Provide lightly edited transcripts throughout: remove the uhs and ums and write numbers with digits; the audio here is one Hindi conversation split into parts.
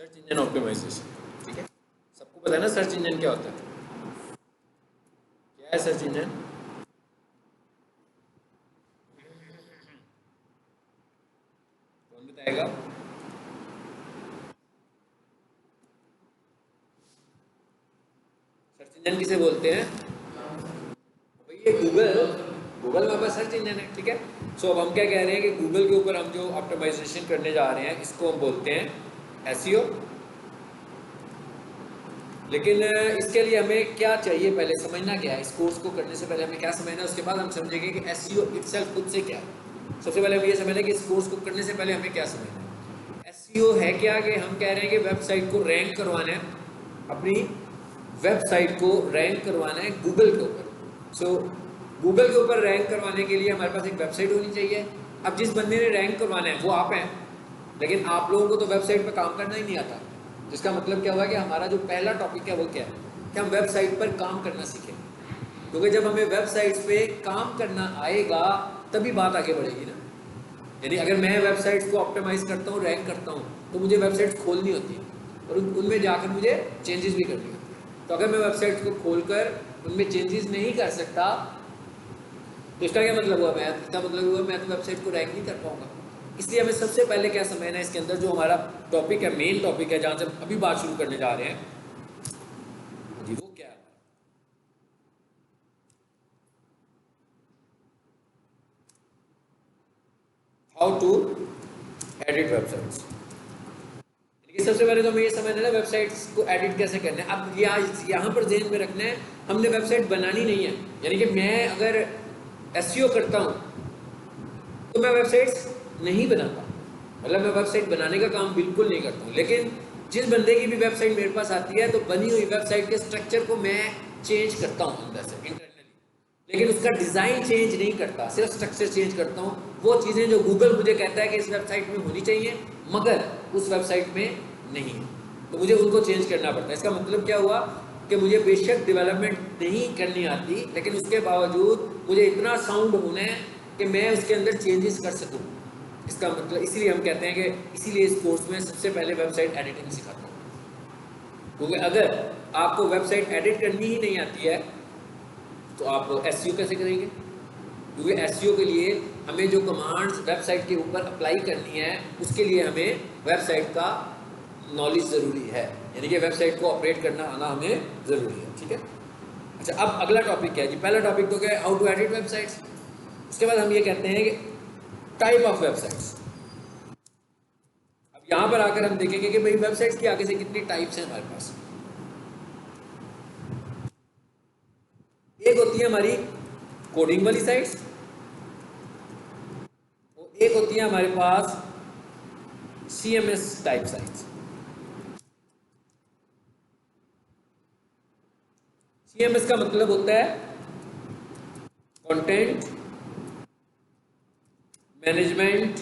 Search engine optimisation. ठीक है, सबको पता है ना सर्च इंजन क्या होता है? क्या है सर्च इंजन? कौन बताएगा? सर्च इंजन किसे बोलते हैं? भाई ये गूगल में बस सर्च इंजन है। ठीक है, सो अब हम क्या कह रहे हैं कि गूगल के ऊपर हम जो ऑप्टिमाइजेशन करने जा रहे हैं इसको हम बोलते हैं एसईओ। लेकिन इसके लिए हमें क्या चाहिए, पहले समझना क्या है। इस कोर्स को करने से पहले हमें क्या समझना है, उसके बाद हम समझेंगे कि एसईओ इटसेल्फ खुद से क्या है। सबसे पहले हम ये समझना है कि इस कोर्स को करने से पहले हमें क्या समझना है। एसईओ है क्या, कि हम कह रहे हैं कि वेबसाइट को रैंक करवाना है, अपनी वेबसाइट को रैंक करवाना है गूगल के ऊपर। सो गूगल के ऊपर रैंक करवाने के लिए हमारे पास एक वेबसाइट होनी चाहिए। अब जिस बंदे ने रैंक करवाना है वो आप हैं, लेकिन आप लोगों को तो वेबसाइट पर काम करना ही नहीं आता। जिसका मतलब क्या हुआ कि हमारा जो पहला टॉपिक है वो क्या है, कि हम वेबसाइट पर काम करना सीखें। क्योंकि जब हमें वेबसाइट्स पे काम करना आएगा तभी बात आगे बढ़ेगी ना। यानी अगर मैं वेबसाइट्स को ऑप्टिमाइज करता हूँ, रैंक करता हूँ, तो मुझे वेबसाइट्स खोलनी होती है और उनमें जाकर मुझे चेंजेस भी करनी होती है। तो अगर मैं वेबसाइट्स को खोलकर उनमें चेंजेस नहीं कर सकता तो इसका क्या मतलब हुआ, इसका मतलब हुआ मैं तो वेबसाइट को रैंक नहीं कर पाऊंगा। इसलिए हमें सबसे पहले क्या समझना है इसके अंदर, जो हमारा टॉपिक है, मेन टॉपिक है, जहां से अभी बात शुरू करने जा रहे हैं जी, वो क्या है? How to edit websites. सबसे पहले तो हमें ये समझना है वेबसाइट्स को एडिट कैसे करना है। अब यहाँ पर ध्यान में रखना है, हमने वेबसाइट बनानी नहीं है। यानी कि मैं अगर एसईओ करता हूँ तो मैं वेबसाइट्स नहीं बनाता, मतलब मैं वेबसाइट बनाने का काम बिल्कुल नहीं करता हूँ। लेकिन जिस बंदे की भी वेबसाइट मेरे पास आती है तो बनी हुई वेबसाइट के स्ट्रक्चर को मैं चेंज करता हूँ अंदर से, इंटरनली। लेकिन उसका डिज़ाइन चेंज नहीं करता, सिर्फ स्ट्रक्चर चेंज करता हूँ। वो चीज़ें जो गूगल मुझे कहता है कि इस वेबसाइट में होनी चाहिए मगर उस वेबसाइट में नहीं है, तो मुझे उनको चेंज करना पड़ता है। इसका मतलब क्या हुआ कि मुझे बेशक डेवलपमेंट नहीं करनी आती, लेकिन उसके बावजूद मुझे इतना साउंड होना है कि मैं उसके अंदर चेंजेस कर सकूँ। इसका मतलब इसीलिए हम कहते हैं कि इसीलिए इस कोर्स में सबसे पहले वेबसाइट एडिटिंग सिखाता हूँ। क्योंकि अगर आपको वेबसाइट एडिट करनी ही नहीं आती है तो आप एसईओ कैसे करेंगे? क्योंकि एसईओ के लिए हमें जो कमांड्स वेबसाइट के ऊपर अप्लाई करनी है उसके लिए हमें वेबसाइट का नॉलेज ज़रूरी है, यानी कि वेबसाइट को ऑपरेट करना आना हमें ज़रूरी है। ठीक है, अच्छा, अब अगला टॉपिक क्या है जी? पहला टॉपिक तो क्या है, हाउ टू एडिट वेबसाइट्स। उसके बाद हम ये कहते हैं कि टाइप ऑफ वेबसाइट्स। अब यहाँ पर आकर हम देखेंगे कि भाई वेबसाइट्स की आगे से कितनी टाइप्स हैं हमारे पास। एक होती है हमारी कोडिंग वाली साइट्स और एक होती है हमारे पास सीएमएस टाइप साइट्स। सीएमएस का मतलब होता है कंटेंट मैनेजमेंट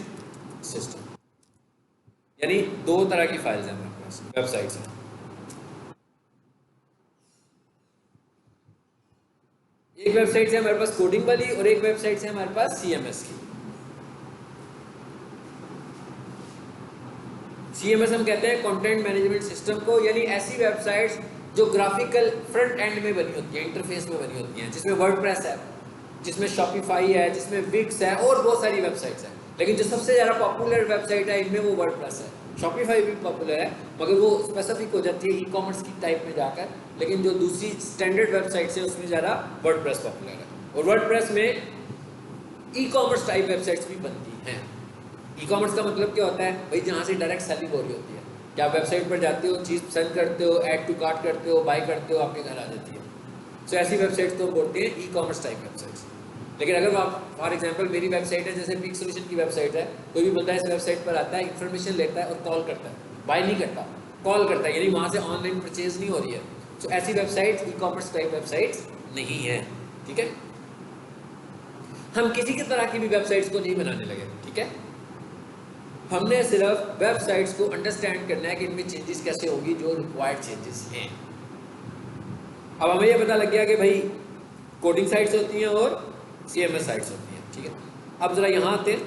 सिस्टम, यानी दो तरह की फाइल्स हैं हमारे पास, वेबसाइट्स हैं। एक वेबसाइट है हमारे पास कोडिंग वाली और एक वेबसाइट है हमारे पास सीएमएस की। सीएमएस हम कहते हैं कंटेंट मैनेजमेंट सिस्टम को, यानी ऐसी वेबसाइट्स जो ग्राफिकल फ्रंट एंड में बनी होती है, इंटरफेस में बनी होती हैं, जिसमें वर्डप्रेस है, जिसमें शॉपिफाई है, जिसमें विक्स है और बहुत सारी वेबसाइट्स हैं। लेकिन जो सबसे ज़्यादा पॉपुलर वेबसाइट है इनमें वो वर्डप्रेस है। शॉपिफाई भी पॉपुलर है मगर वो स्पेसिफिक हो जाती है ई कॉमर्स की टाइप में जाकर, लेकिन जो दूसरी स्टैंडर्ड वेबसाइट्स है उसमें ज़्यादा वर्डप्रेस पॉपुलर है। और वर्डप्रेस में ई कॉमर्स टाइप वेबसाइट्स भी बनती हैं। ई कॉमर्स का मतलब क्या होता है भाई, जहाँ से डायरेक्ट सेलिंग हो रही होती है। क्या आप वेबसाइट पर जाते हो, चीज़ पसंद करते हो, ऐड टू कार्ट करते हो, बाय करते हो, आपके घर आ जाती है। सो ऐसी वेबसाइट्स तो हम बोलते हैं ई कॉमर्स टाइप वेबसाइट्स। लेकिन अगर आप फॉर एग्जांपल मेरी वेबसाइट है, जैसे पिक सोल्यूशन की वेबसाइट है, कोई भी बंदा इस वेबसाइट पर आता है, इन्फॉर्मेशन लेता है और कॉल करता है, बाय नहीं करता, कॉल करता है, यानी वहाँ से ऑनलाइन परचेज नहीं हो रही है। सो ऐसी website e commerce type websites नहीं है। ठीक है, हम किसी की तरह की भी वेबसाइट्स को नहीं बनाने लगे। ठीक है, हमने सिर्फ वेबसाइट्स को अंडरस्टैंड करना है कि इनमें चेंजेस कैसे होगी, जो रिक्वायर्ड चेंजेस हैं। अब हमें ये पता लग गया कि भाई कोडिंग साइट्स होती हैं और सीएमएस साइट्स होती हैं। ठीक है, अब जरा यहाँ आते हैं।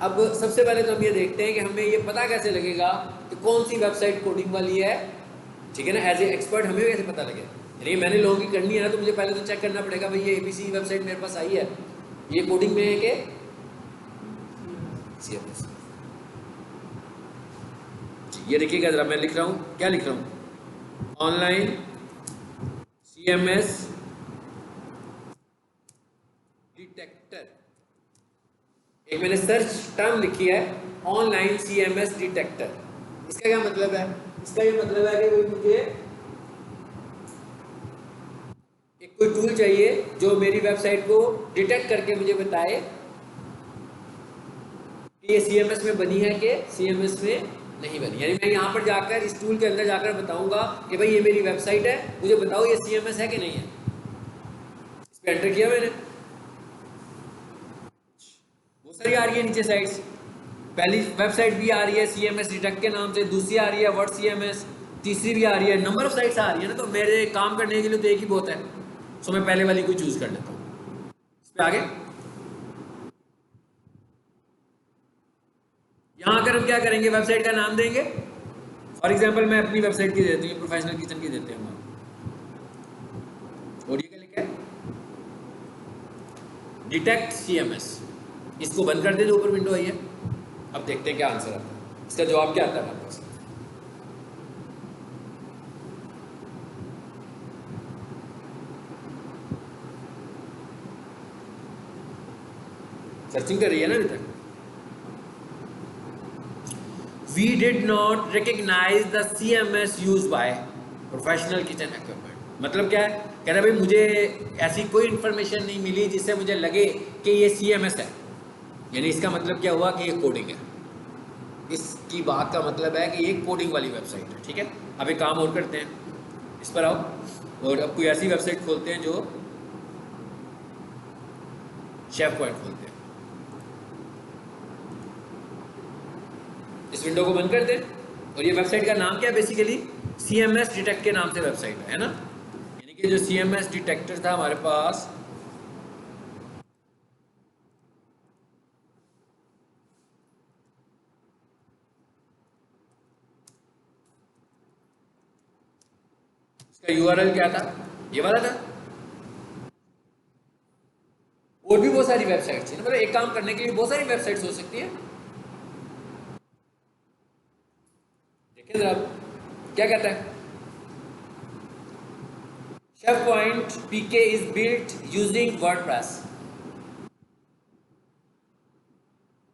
अब सबसे पहले तो हम ये देखते हैं कि हमें ये पता कैसे लगेगा कि कौन सी वेबसाइट कोडिंग वाली है, ठीक है ना। एज ए एक्सपर्ट हमें कैसे पता लगे, यानी मैंने लोगों की करनी है ना, तो मुझे पहले तो चेक करना पड़ेगा भाई ये ABC वेबसाइट मेरे पास आई है, ये कोडिंग में है कि CMS। ये देखिएगा जरा, मैं लिख रहा हूँ, क्या लिख रहा हूँ, ऑनलाइन CMS डिटेक्टर। एक मैंने सर्च टर्म लिखी है ऑनलाइन CMS डिटेक्टर। इसका क्या मतलब है? इसका ये मतलब है कि कोई मुझे एक कोई टूल चाहिए जो मेरी वेबसाइट को डिटेक्ट करके मुझे बताए कि ये CMS में बनी है कि CMS में नहीं बनी। यानी मैं यहाँ पर जाकर इस टूल के अंदर जाकर बताऊंगा कि भाई ये मेरी वेबसाइट है, मुझे बताओ ये CMS है कि नहीं है। इस पर एंटर किया मैंने, बहुत सारी आ रही है नीचे साइट्स। पहली वेबसाइट भी आ रही है CMS डिटेक्ट के नाम से, दूसरी आ रही है वर्ड CMS, तीसरी भी आ रही है, नंबर ऑफ साइट्स आ रही है ना। तो मेरे काम करने के लिए तो एक ही बहुत है, सो मैं पहले वाली को चूज कर लेता हूँ। इस पे आगे यहाँ आकर हम क्या करेंगे, वेबसाइट का नाम देंगे। फॉर एग्जाम्पल मैं अपनी वेबसाइट की देती हूँ, प्रोफेशनल किचन की देते हैं हम, और ये क्या लिखा है, डिटेक्ट CMS। इसको बंद कर दे जो ऊपर विंडो आई है। अब देखते हैं क्या आंसर आता है, इसका जवाब क्या आता है हमारे पास। सर्चिंग कर रही है ना अभी तक। We did not recognize the CMS used by professional kitchen equipment। मतलब क्या है, कह रहा है भाई मुझे ऐसी कोई इंफॉर्मेशन नहीं मिली जिससे मुझे लगे कि ये CMS है। यानी इसका मतलब क्या हुआ कि ये कोडिंग है। इसकी बात का मतलब है कि ये कोडिंग वाली वेबसाइट है, ठीक है। अब एक काम और करते हैं, इस पर आओ और अब कोई ऐसी वेबसाइट खोलते हैं जो शेफ पॉइंट खोलते हैं। इस विंडो को बंद कर दें, और ये वेबसाइट का नाम क्या है, बेसिकली CMS डिटेक्ट के नाम से वेबसाइट है ना। यानी कि जो CMS डिटेक्टर था हमारे पास, इसका URL क्या था, ये वाला था। और भी बहुत सारी वेबसाइट्स हैं, मतलब एक काम करने के लिए बहुत सारी वेबसाइट्स हो सकती है। देखिए जरा क्या कहता है, chef point PK is built using WordPress.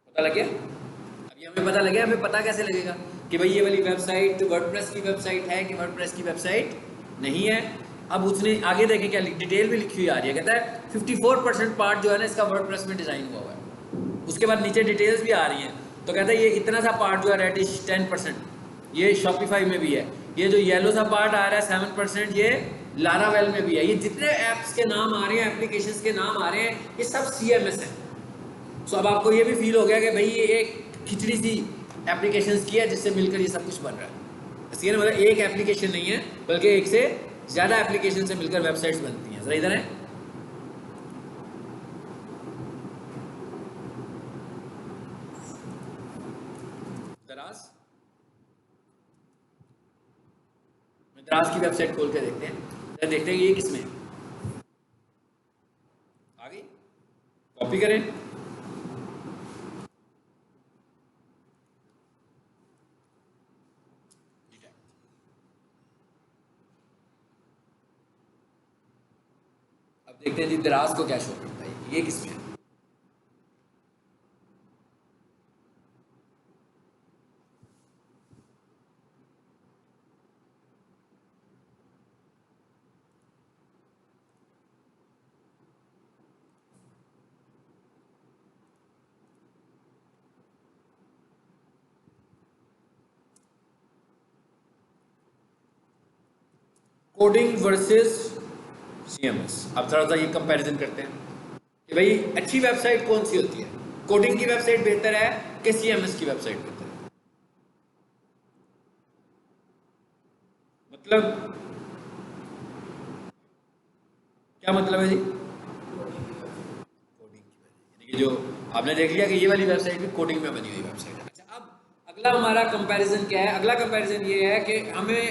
पता लग गया। अब ये हमें पता लग गया, हमें पता कैसे लगेगा कि भाई ये वाली वेबसाइट वर्डप्रेस की वेबसाइट है कि वर्डप्रेस की वेबसाइट नहीं है। अब उसने आगे देखे क्या डिटेल भी लिखी हुई आ रही है, कहता है 54% पार्ट जो है ना इसका वर्डप्रेस में डिजाइन हुआ हुआ है। उसके बाद नीचे डिटेल्स भी आ रही हैं, तो कहता है ये इतना सा पार्ट जो है रेडिश 10%, ये शॉपिफाई में भी है। ये जो येलो सा पार्ट आ रहा है 7%, ये लारावेल में भी है। ये जितने ऐप्स के नाम आ रहे हैं, एप्लीकेशंस के नाम आ रहे हैं, ये सब CMS है। सो अब आपको ये भी फील हो गया कि भाई ये एक खिचड़ी सी एप्लीकेशंस की है जिससे मिलकर ये सब कुछ बन रहा है। इसलिए मतलब एक एप्लीकेशन नहीं है, बल्कि एक से ज़्यादा एप्लीकेशन से मिलकर वेबसाइट्स बनती हैं। जरा इधर है, दराज, दराज की वेबसाइट खोल के देखते हैं, देखते हैं ये किसमें है। आ गई, कॉपी करें, अब देखते हैं जी दराज को क्या शो करता है, ये किसमें है। Coding versus CMS। अब थोड़ा सा ये कंपैरिजन करते हैं कि भाई अच्छी वेबसाइट कौन सी होती है, कोडिंग की वेबसाइट बेहतर है कि CMS की वेबसाइट बेहतर है। मतलब क्या मतलब है जी, कोडिंग की वजह, यानी कि ये जो आपने देख लिया कि ये वाली वेबसाइट भी कोडिंग में बनी हुई वेबसाइट है। अच्छा, अब अगला हमारा कंपैरिजन क्या है? अगला कंपैरिजन ये है कि हमें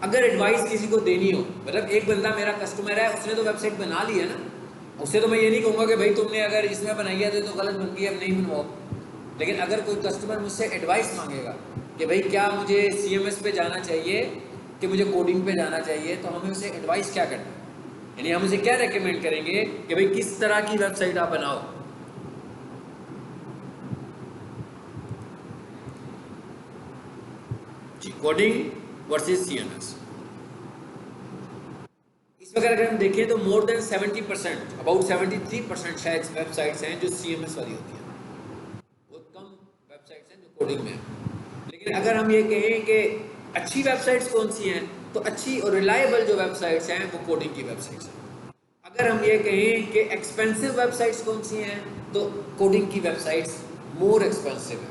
अगर एडवाइस किसी को देनी हो, मतलब एक बंदा मेरा कस्टमर है, उसने तो वेबसाइट बना ली है ना, उससे तो मैं ये नहीं कहूँगा कि भाई तुमने अगर इसमें बनाई है तो गलत बनती है, अब नहीं बनवाओ। लेकिन अगर कोई कस्टमर मुझसे एडवाइस मांगेगा कि भाई क्या मुझे CMS पे जाना चाहिए कि मुझे कोडिंग पे जाना चाहिए, तो हमें उसे एडवाइस क्या करना है, यानी हम उसे क्या रेकमेंड करेंगे कि भाई किस तरह की वेबसाइट आप बनाओ। जी, कोडिंग वर्सेस CMS। इस वक्त अगर हम देखें तो मोर देन 70%, अबाउट 73% शायद वेबसाइट्स हैं जो CMS वाली होती हैं, बहुत कम वेबसाइट्स हैं जो कोडिंग में हैं। लेकिन अगर हम ये कहें कि अच्छी वेबसाइट्स कौन सी हैं, तो अच्छी और रिलायबल जो वेबसाइट्स हैं वो कोडिंग की वेबसाइट्स हैं। अगर हम ये कहें कि एक्सपेंसिव वेबसाइट्स कौन सी हैं, तो कोडिंग की वेबसाइट्स मोर एक्सपेंसिव है।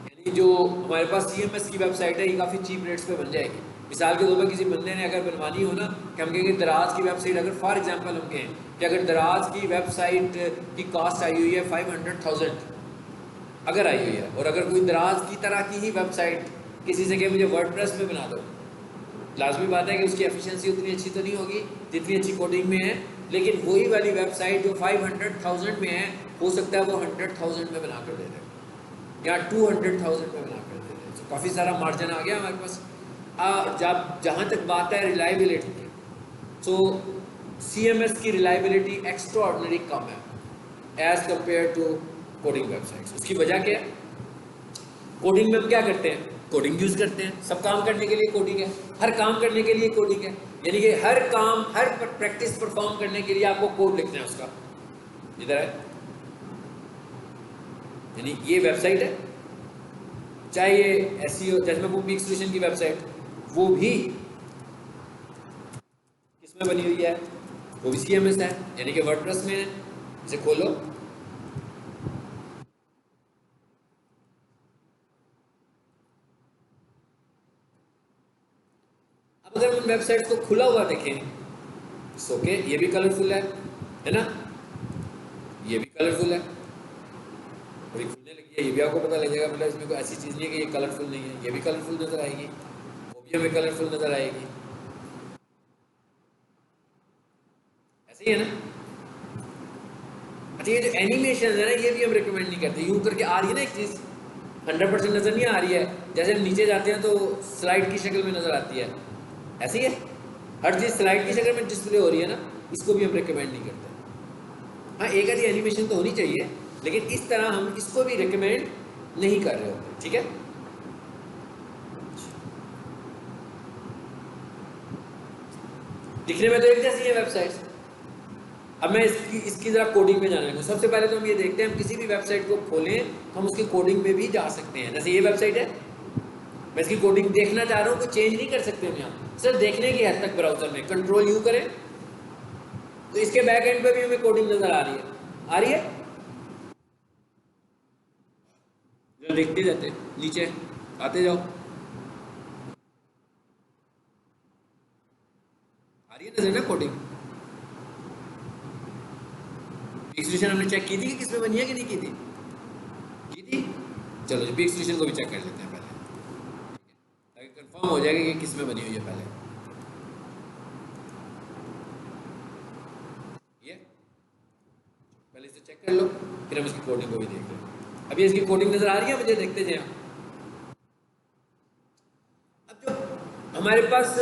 यानी जो हमारे पास CMS की वेबसाइट है ये काफ़ी चीप रेट्स पे बन जाएगी। मिसाल के तौर पर किसी बंदे ने अगर बनवानी हो ना, कि हम कहेंगे दराज की वेबसाइट, अगर फॉर एग्जांपल हम कहें कि अगर दराज की वेबसाइट की कॉस्ट आई हुई है 500,000 अगर आई हुई है, और अगर कोई दराज की तरह की ही वेबसाइट किसी से कहे मुझे वर्डप्रेस में बना दो, लाजमी बात है कि उसकी एफिशिएंसी उतनी अच्छी तो नहीं होगी जितनी अच्छी कोडिंग में है, लेकिन वही वाली वेबसाइट जो 500,000 में है, हो सकता है वो 100,000 में बना कर दे दे या 200,000 में बना कर दे दे। तो काफ़ी सारा मार्जिन आ गया हमारे पास। जब जहाँ तक बात है रिलायबिलिटी की, तो CMS की रिलायबिलिटी एक्स्ट्रा ऑर्डिनरी कम है as compare to coding websites. उसकी वजह क्या है? कोडिंग में हम क्या करते हैं? कोडिंग यूज़ करते हैं, सब काम करने के लिए कोडिंग है, हर काम करने के लिए कोडिंग है, यानी कि हर काम, हर प्रैक्टिस परफॉर्म करने के लिए आपको कोड लिखना है उसका। इधर है, यानी ये वेबसाइट है, चाहे ये SEO, जैसे मैं पीक सॉल्यूशन की वेबसाइट, वो भी किसमें बनी हुई है? वो भी CMS है, यानी कि वर्डप्रेस में है। इसे खोलो, अब अगर हम वेबसाइट को खुला हुआ देखें, ओके, ये भी कलरफुल है ना, ये भी कलरफुल है, और ये खुलने लगी है, ये भी आपको पता लग जाएगा, मतलब इसमें कोई ऐसी चीज़ नहीं है कि ये कलरफुल नहीं है, ये भी कलरफुल नज़र आएगी, वो भी हमें कलरफुल नज़र आएगी, ऐसे ही है ना। अच्छा, ये जो एनिमेशन है ना, ये भी हम रिकमेंड नहीं करते। यूँ करके आ रही है ना एक चीज़, 100% नज़र नहीं आ रही है, जैसे हम नीचे जाते हैं तो स्लाइड की शक्ल में नज़र आती है, ऐसी है, हर चीज़ स्लाइड की शक्ल में डिस्प्ले हो रही है ना, इसको भी हम रिकमेंड नहीं करते। हाँ, एक आधी एनिमेशन तो होनी चाहिए, लेकिन इस तरह हम इसको भी रिकमेंड नहीं कर रहे होते, ठीक है। दिखने में तो एक जैसी है वेबसाइट्स। अब मैं इसकी ज़रा कोडिंग में जाना है। सबसे पहले तो हम ये देखते हैं, हम किसी भी वेबसाइट को खोलें तो हम उसकी कोडिंग में भी जा सकते हैं। जैसे ये वेबसाइट है, मैं इसकी कोडिंग देखना चाह रहा हूँ, तो चेंज नहीं कर सकते हम यहाँ, सिर्फ देखने की हद तक ब्राउजर में कंट्रोल U करें तो इसके बैक एंड पे भी हमें कोडिंग नज़र आ रही है, जो देखते जाते नीचे आते जाओ, आ रही है नज़र ना कोडिंग। एक्सटेंशन हमने चेक की थी कि किसमें बनी है कि नहीं की थी? चलो जी, पीक सॉल्यूशन को भी चेक कर लेते हैं पहले, ताकि कंफर्म हो जाएगा कि किसमें बनी हुई है। पहले इसे चेक कर लो, फिर हम इसकी कोडिंग को भी देख लें। अभी इसकी कोडिंग नजर आ रही है मुझे, देखते जाए। अब जो हमारे पास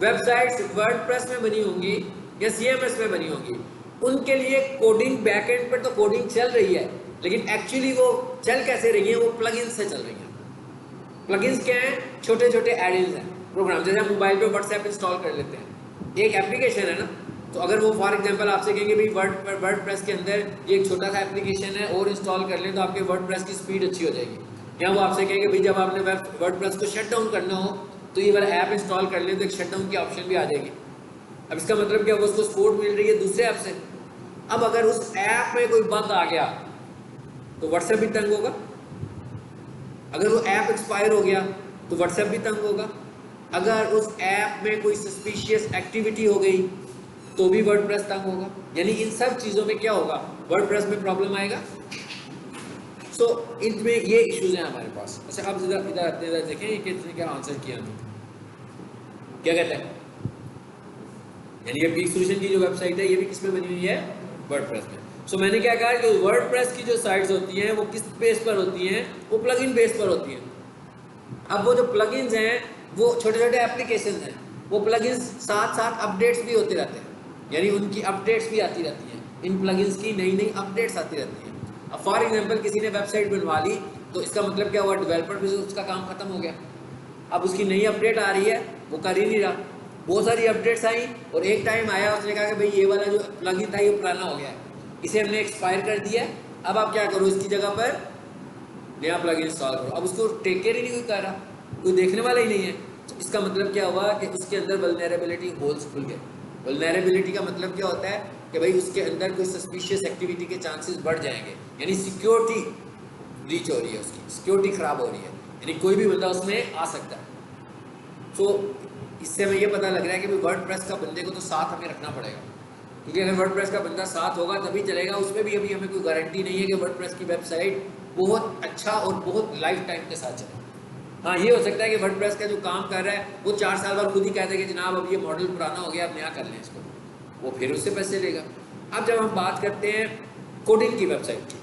वेबसाइट्स वर्डप्रेस में बनी होंगी या CMS में बनी होंगी, उनके लिए कोडिंग बैकएंड पर तो कोडिंग चल रही है, लेकिन एक्चुअली वो चल कैसे रही है? वो प्लगइन्स से चल रही है। प्लगइन्स क्या हैं? छोटे छोटे एड-इन्स हैं, प्रोग्राम। जैसे हम मोबाइल पे WhatsApp इंस्टॉल कर लेते हैं, एक एप्लीकेशन है ना, तो अगर वो फॉर एग्जांपल आपसे कहेंगे भाई वर्डप्रेस के अंदर ये एक छोटा सा एप्लीकेशन है और इंस्टॉल कर लें तो आपके वर्डप्रेस की स्पीड अच्छी हो जाएगी, या वो आपसे कहेंगे भाई जब आपने वर्डप्रेस को शट डाउन करना हो तो ये वाला ऐप इंस्टॉल कर लें तो एक शट डाउन की ऑप्शन भी आ जाएगी। अब इसका मतलब क्या, वो उसको सपोर्ट मिल रही है दूसरे ऐप से। अब अगर उस ऐप में कोई बग आ गया तो व्हाट्सएप भी तंग होगा, अगर वो ऐप एक्सपायर हो गया तो व्हाट्सएप भी तंग होगा, अगर उस ऐप में कोई सस्पिशियस एक्टिविटी हो गई तो भी वर्डप्रेस तंग होगा। यानी इन सब चीज़ों में क्या होगा, वर्डप्रेस में प्रॉब्लम आएगा। सो इनमें ये इश्यूज हैं हमारे पास। अच्छा अब इधर देखें ये किसने क्या आंसर किया हमें, क्या कहते हैं। यानी ये पीक सॉल्यूशन की जो वेबसाइट है ये भी किस में बनी हुई है, वर्डप्रेस में। सो मैंने क्या कहा कि वर्डप्रेस की जो साइट्स होती हैं वो किस बेस पर होती हैं, वो प्लगइन बेस पर होती हैं। अब वो जो प्लगइन्स हैं वो छोटे छोटे एप्लीकेशन हैं, वो प्लगइन्स साथ साथ अपडेट्स भी होते रहते हैं, यानी उनकी अपडेट्स भी आती रहती हैं, इन प्लगइन्स की नई नई अपडेट्स आती रहती हैं। अब फॉर एग्जांपल किसी ने वेबसाइट बनवा ली तो इसका मतलब क्या हुआ, डेवलपर भी उसका काम खत्म हो गया। अब उसकी नई अपडेट आ रही है, वो कर ही नहीं रहा। बहुत सारी अपडेट्स आई और एक टाइम आया उसने कहा कि भाई ये वाला जो प्लगइन था ये पुराना हो गया है, इसे हमने एक्सपायर कर दिया, अब आप क्या करो इसकी जगह पर नया प्लगइन इंस्टॉल करो। अब उसको टेक केयर ही नहीं कोई कर रहा, कोई देखने वाला ही नहीं है। तो इसका मतलब क्या हुआ कि उसके अंदर वल्नरेबिलिटी होल्स खुल गए। वल्नरेबिलिटी का मतलब क्या होता है कि भाई उसके अंदर कोई सस्पिशियस एक्टिविटी के चांसेस बढ़ जाएंगे, यानी सिक्योरिटी ब्रीच हो रही है, उसकी सिक्योरिटी खराब हो रही है, यानी कोई भी बंदा उसमें आ सकता है। तो इससे हमें ये पता लग रहा है कि वर्डप्रेस का बंदे को तो साथ हमें रखना पड़ेगा, क्योंकि अगर वर्डप्रेस का बंदा साथ होगा तभी चलेगा। उसमें भी अभी हमें कोई गारंटी नहीं है कि वर्डप्रेस की वेबसाइट बहुत अच्छा और बहुत लाइफ टाइम के साथ चले। हाँ ये हो सकता है कि वर्डप्रेस का जो काम कर रहा है वो 4 साल बाद खुद ही कहते हैं कि जनाब अब ये मॉडल पुराना हो गया, अब नया कर लें इसको, वो फिर उससे पैसे लेगा। अब जब हम बात करते हैं कोडिंग की वेबसाइट की,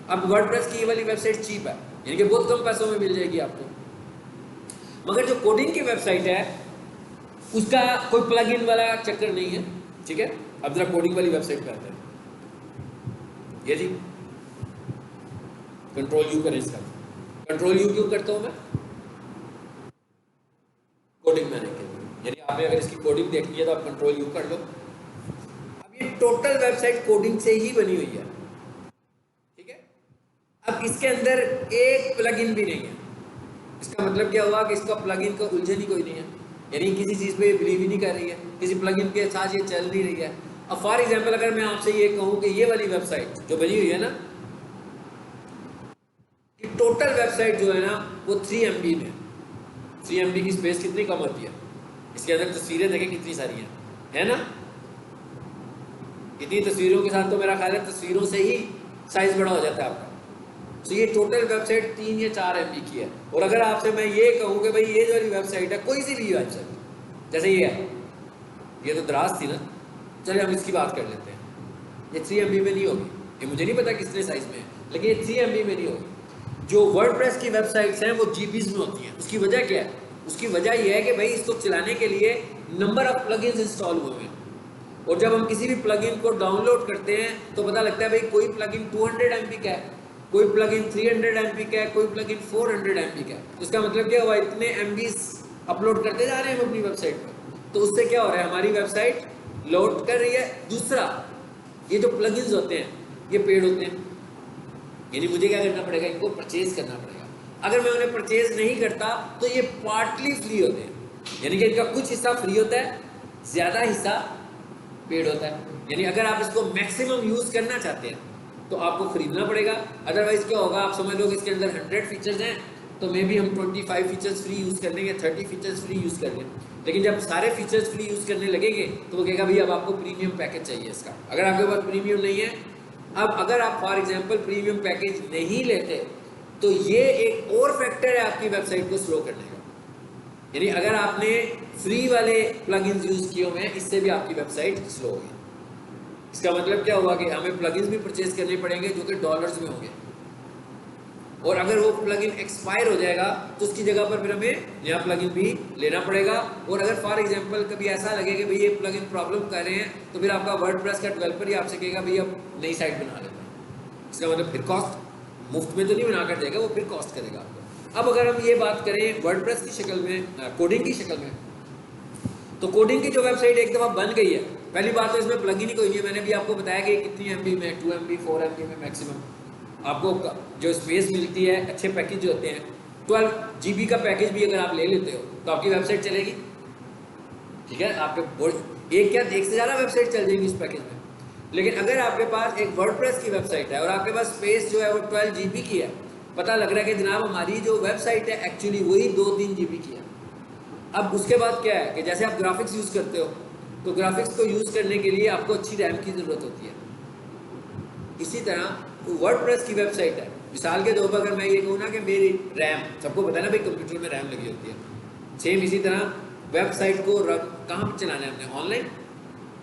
अब वर्डप्रेस की ये वाली वेबसाइट चीप है, यानी कि बहुत कम पैसों में मिल जाएगी आपको। मगर जो कोडिंग की वेबसाइट है उसका कोई प्लगइन वाला चक्कर नहीं है, ठीक है। अब जरा कोडिंग वाली वेबसाइट पे आते हैं। ये जी कंट्रोल यू करें इसका, कंट्रोल यू क्यों करता हूं मैं, कोडिंग मैंने की, यानी आपने अगर इसकी कोडिंग देखनी है तो आप कंट्रोल यू कर लो। अब ये टोटल वेबसाइट कोडिंग से ही बनी हुई है, ठीक है। अब इसके अंदर एक प्लगइन भी नहीं है, इसका मतलब क्या हुआ कि इसका प्लगइन का उलझन ही कोई नहीं है, यानी किसी चीज़ पे बिलीव ही नहीं कर रही है, किसी प्लगइन के साथ ये चल नहीं रही है। अब फॉर एग्जांपल अगर मैं आपसे ये कहूँ कि ये वाली वेबसाइट जो बनी हुई है ना, कि टोटल वेबसाइट जो है ना वो 3 MB में, 3 MB की स्पेस कितनी कम होती है, इसके अंदर तस्वीरें देखें कितनी सारी हैं, है ना। इतनी तस्वीरों के साथ तो मेरा ख्याल है तस्वीरों से ही साइज बड़ा हो जाता है आपका। तो ये टोटल वेबसाइट 3 या 4 MB की है। और अगर आपसे मैं ये कहूँ कि भाई ये जो वाली वेबसाइट है, कोई सी भी वेबसाइट जैसे ये है, ये तो दराज थी ना, चलिए हम इसकी बात कर लेते हैं, ये 3 MB में नहीं होगी, ये मुझे नहीं पता कितने साइज में है, लेकिन ये 3 MB में नहीं होगी। जो वर्डप्रेस की वेबसाइट्स हैं वो GBs में होती हैं। उसकी वजह क्या है, उसकी वजह यह है कि भाई इसको चलाने के लिए नंबर ऑफ प्लगइन्स इंस्टॉल हुए हैं, और जब हम किसी भी प्लगइन को डाउनलोड करते हैं तो पता लगता है भाई कोई प्लगइन 200 MB का है, कोई प्लगइन 300 MB का है, कोई प्लगइन 400 MB का है। उसका मतलब क्या हुआ, इतने MBs अपलोड करते जा रहे हैं हम अपनी वेबसाइट पर, तो उससे क्या हो रहा है, हमारी वेबसाइट लोड कर रही है। दूसरा, ये जो प्लगइन्स होते हैं ये पेड होते हैं, यानी मुझे क्या करना पड़ेगा, इनको परचेज करना पड़ेगा। अगर मैं उन्हें परचेज नहीं करता तो ये पार्टली फ्री होते हैं, यानी कि इनका कुछ हिस्सा फ्री होता है, ज़्यादा हिस्सा पेड होता है। यानी अगर आप इसको मैक्सिमम यूज़ करना चाहते हैं तो आपको खरीदना पड़ेगा, अदरवाइज क्या होगा, आप समझ लो कि इसके अंदर 100 फीचर्स हैं तो मे भी हम 25 फीचर्स फ्री यूज़ कर लेंगे, 30 फीचर्स फ्री यूज़ कर लेंगे, लेकिन जब सारे फीचर्स फ्री यूज़ करने लगेंगे तो वो कहेगा भाई अब आपको प्रीमियम पैकेज चाहिए इसका। अगर आपके पास प्रीमियम नहीं है, अब अगर आप फॉर एग्जांपल प्रीमियम पैकेज नहीं लेते तो ये एक और फैक्टर है आपकी वेबसाइट को स्लो करने का। यानी अगर आपने फ्री वाले प्लगइन्स यूज़ किए हुए हैं, इससे भी आपकी वेबसाइट स्लो होगी। इसका मतलब क्या हुआ कि हमें प्लगइन्स भी परचेज करने पड़ेंगे जो कि डॉलर्स में होंगे, और अगर वो प्लगइन एक्सपायर हो जाएगा तो उसकी जगह पर फिर हमें नया प्लगइन भी लेना पड़ेगा। और अगर फॉर एग्जांपल कभी ऐसा लगे कि भाई ये प्लगइन प्रॉब्लम कर रहे हैं तो फिर आपका वर्डप्रेस का डेवलपर ही आपसे कहेगा भाई अब नई साइट बना लेते हैं। इसका मतलब फिर कॉस्ट, मुफ्त में तो नहीं बना कर देगा, वो फिर कॉस्ट करेगा आपको। अब अगर हम ये बात करें वर्डप्रेस की शक्ल में, कोडिंग की शक्ल में, तो कोडिंग की जो वेबसाइट एक दफ़ा बन गई है, पहली बात तो इसमें प्लगइन ही कोई नहीं है। मैंने भी आपको बताया कि कितनी MB में, 2 MB 4 MB में मैक्सिमम आपको जो स्पेस मिलती है। अच्छे पैकेज जो होते हैं 12 GB का पैकेज भी अगर आप ले लेते हो तो आपकी वेबसाइट चलेगी, ठीक है। आपके एक से ज़्यादा वेबसाइट चल जाएगी इस पैकेज में। लेकिन अगर आपके पास एक वर्डप्रेस की वेबसाइट है और आपके पास स्पेस जो है वो 12 GB की है, पता लग रहा है कि जनाब हमारी जो वेबसाइट है एक्चुअली वही 2-3 GB की है। अब उसके बाद क्या है कि जैसे आप ग्राफिक्स यूज़ करते हो तो ग्राफिक्स को यूज़ करने के लिए आपको अच्छी रैम की ज़रूरत होती है। इसी तरह वर्डप्रेस की वेबसाइट है, मिसाल के तौर पर अगर मैं ये कहूँ ना कि मेरी रैम, सबको पता है ना भाई कंप्यूटर में रैम लगी होती है, सेम इसी तरह वेबसाइट को कहाँ पर चलाना है हमने, ऑनलाइन।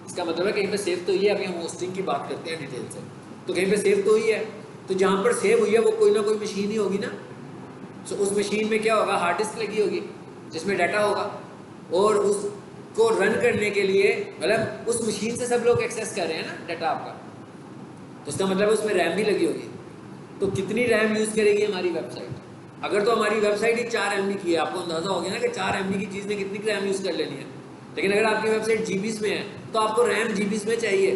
इसका मतलब है कहीं पे सेव तो ही है, अभी हम होस्टिंग की बात करते हैं डिटेल से, तो कहीं पे सेव तो ही है, तो जहाँ पर सेव हुई है वो कोई ना कोई मशीन ही होगी ना। तो उस मशीन में क्या होगा, हार्ड डिस्क लगी होगी जिसमें डाटा होगा, और उसको रन करने के लिए मतलब उस मशीन से सब लोग एक्सेस कर रहे हैं ना डाटा आपका, तो इसका मतलब उसमें रैम भी लगी होगी। तो कितनी रैम यूज़ करेगी हमारी वेबसाइट? अगर तो हमारी वेबसाइट ही 4 MB की है, आपको अंदाज़ा हो गया ना कि 4 MB की चीज़ ने कितनी रैम यूज़ कर लेनी है। लेकिन अगर आपकी वेबसाइट जीबीज़ में है तो आपको रैम जीबीज़ में चाहिए।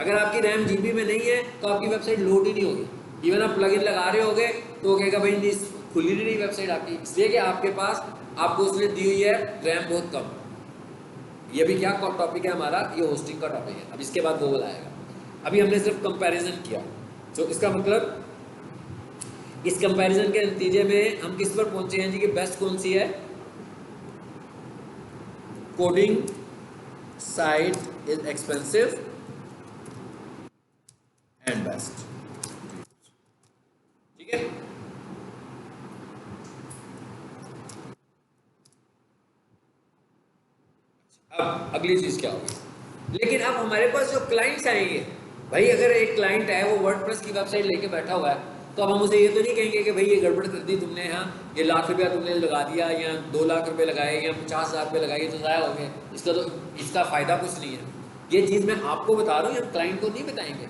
अगर आपकी रैम जीबी में नहीं है तो आपकी वेबसाइट लोड ही नहीं होगी। इवन आप प्लगइन लगा रहे होगे तो वो कहेगा भाई नहीं, खुली नहीं रही वेबसाइट आपकी, इसलिए कि आपके पास आपको उसने दी हुई है रैम बहुत कम। ये भी क्या टॉपिक है हमारा, ये होस्टिंग का टॉपिक है। अब इसके बाद वो बताएगा। अभी हमने सिर्फ कंपैरिजन किया, तो इसका मतलब इस कंपैरिजन के नतीजे में हम किस पर पहुंचे हैं जी कि बेस्ट कौन सी है, coding site is expensive and best. ठीक है, अब अगली चीज क्या होगी, लेकिन अब हमारे पास जो क्लाइंट्स आएंगे, भाई अगर एक क्लाइंट है वो वर्डप्रेस की वेबसाइट लेके बैठा हुआ है, तो अब हम उसे ये तो नहीं कहेंगे कि भाई ये गड़बड़ कर दी तुमने, यहाँ ये लाख रुपया तुमने लगा दिया या 2 लाख रुपए लगाए या 50,000 रुपये लगाए तो ज़ाया हो गए, इसका फ़ायदा कुछ नहीं है। ये चीज़ मैं आपको बता रहा हूँ, हम क्लाइंट को नहीं बताएंगे।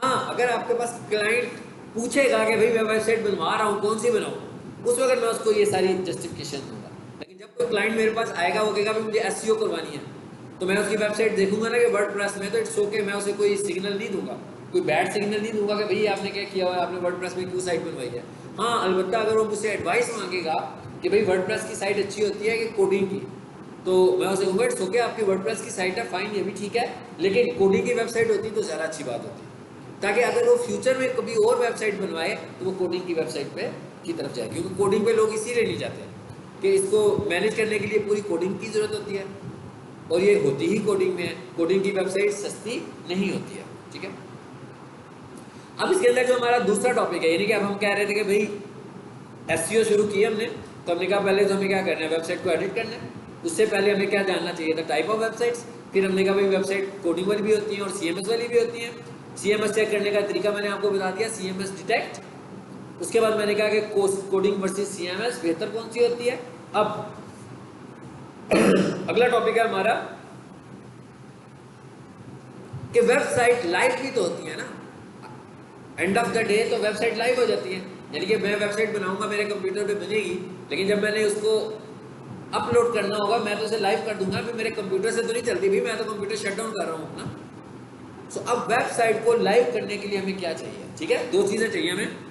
हाँ, अगर आपके पास क्लाइंट पूछेगा कि भाई मैं वेबसाइट बनवा रहा हूँ कौन सी बनाऊँ, उस वक्त मैं उसको ये सारी जस्टिफिकेशन दूंगा। लेकिन जब कोई क्लाइंट मेरे पास आएगा, वो कहेगा भाई मुझे एसईओ करवानी है, तो मैं उसकी वेबसाइट देखूंगा ना कि वर्डप्रेस में, तो इट्स ओके, मैं उसे कोई सिग्नल नहीं दूंगा, कोई बैड सिग्नल नहीं दूंगा कि भाई आपने क्या किया हुआ है, आपने वर्डप्रेस में क्यों साइट बनवाई है। हाँ, अलबत्ता अगर वो मुझसे एडवाइस मांगेगा कि भाई वर्डप्रेस की साइट अच्छी होती है कि कोडिंग की, तो मैं उसे कहूँगा इट्स ओके, आपकी वर्डप्रेस की साइट है, फाइन, ये भी ठीक है, लेकिन कोडिंग की वेबसाइट होती तो ज़्यादा अच्छी बात होती, ताकि अगर वो फ्यूचर में कभी और वेबसाइट बनवाए तो वो कोडिंग की वेबसाइट पे की तरफ जाए। क्योंकि कोडिंग पे लोग इसीलिए नहीं जाते कि इसको मैनेज करने के लिए पूरी कोडिंग की ज़रूरत होती है, और ये होती ही कोडिंग में है। कोडिंग की वेबसाइट सस्ती नहीं होती है। ठीक है, अब इसके अंदर जो हमारा दूसरा टॉपिक है, यानी कि अब हम कह रहे थे कि भाई एसईओ शुरू किया हमने, तो हमने कहा पहले तो हमें क्या करना है, वेबसाइट को एडिट करना है। उससे पहले हमें क्या जानना चाहिए था, टाइप ऑफ वेबसाइट्स। फिर हमने कहा भाई वेबसाइट कोडिंग वाली भी होती है और सीएमएस वाली भी होती है। सीएमएस चेक करने का तरीका मैंने आपको बता दिया, सीएमएस डिटेक्ट। उसके बाद मैंने कहा कि कोडिंग वर्सेस सीएमएस बेहतर कौन सी होती है। अब अगला टॉपिक है हमारा कि वेबसाइट लाइव भी तो होती है ना, एंड ऑफ द डे तो वेबसाइट लाइव हो जाती है। यानी कि मैं वेबसाइट बनाऊंगा, मेरे कंप्यूटर पे बनेगी, लेकिन जब मैंने उसको अपलोड करना होगा मैं तो उसे लाइव कर दूंगा, फिर मेरे कंप्यूटर से तो नहीं चलती भी, मैं तो कंप्यूटर शट डाउन कर रहा हूँ अपना। सो अब वेबसाइट को लाइव करने के लिए हमें क्या चाहिए, ठीक है, दो चीजें चाहिए हमें।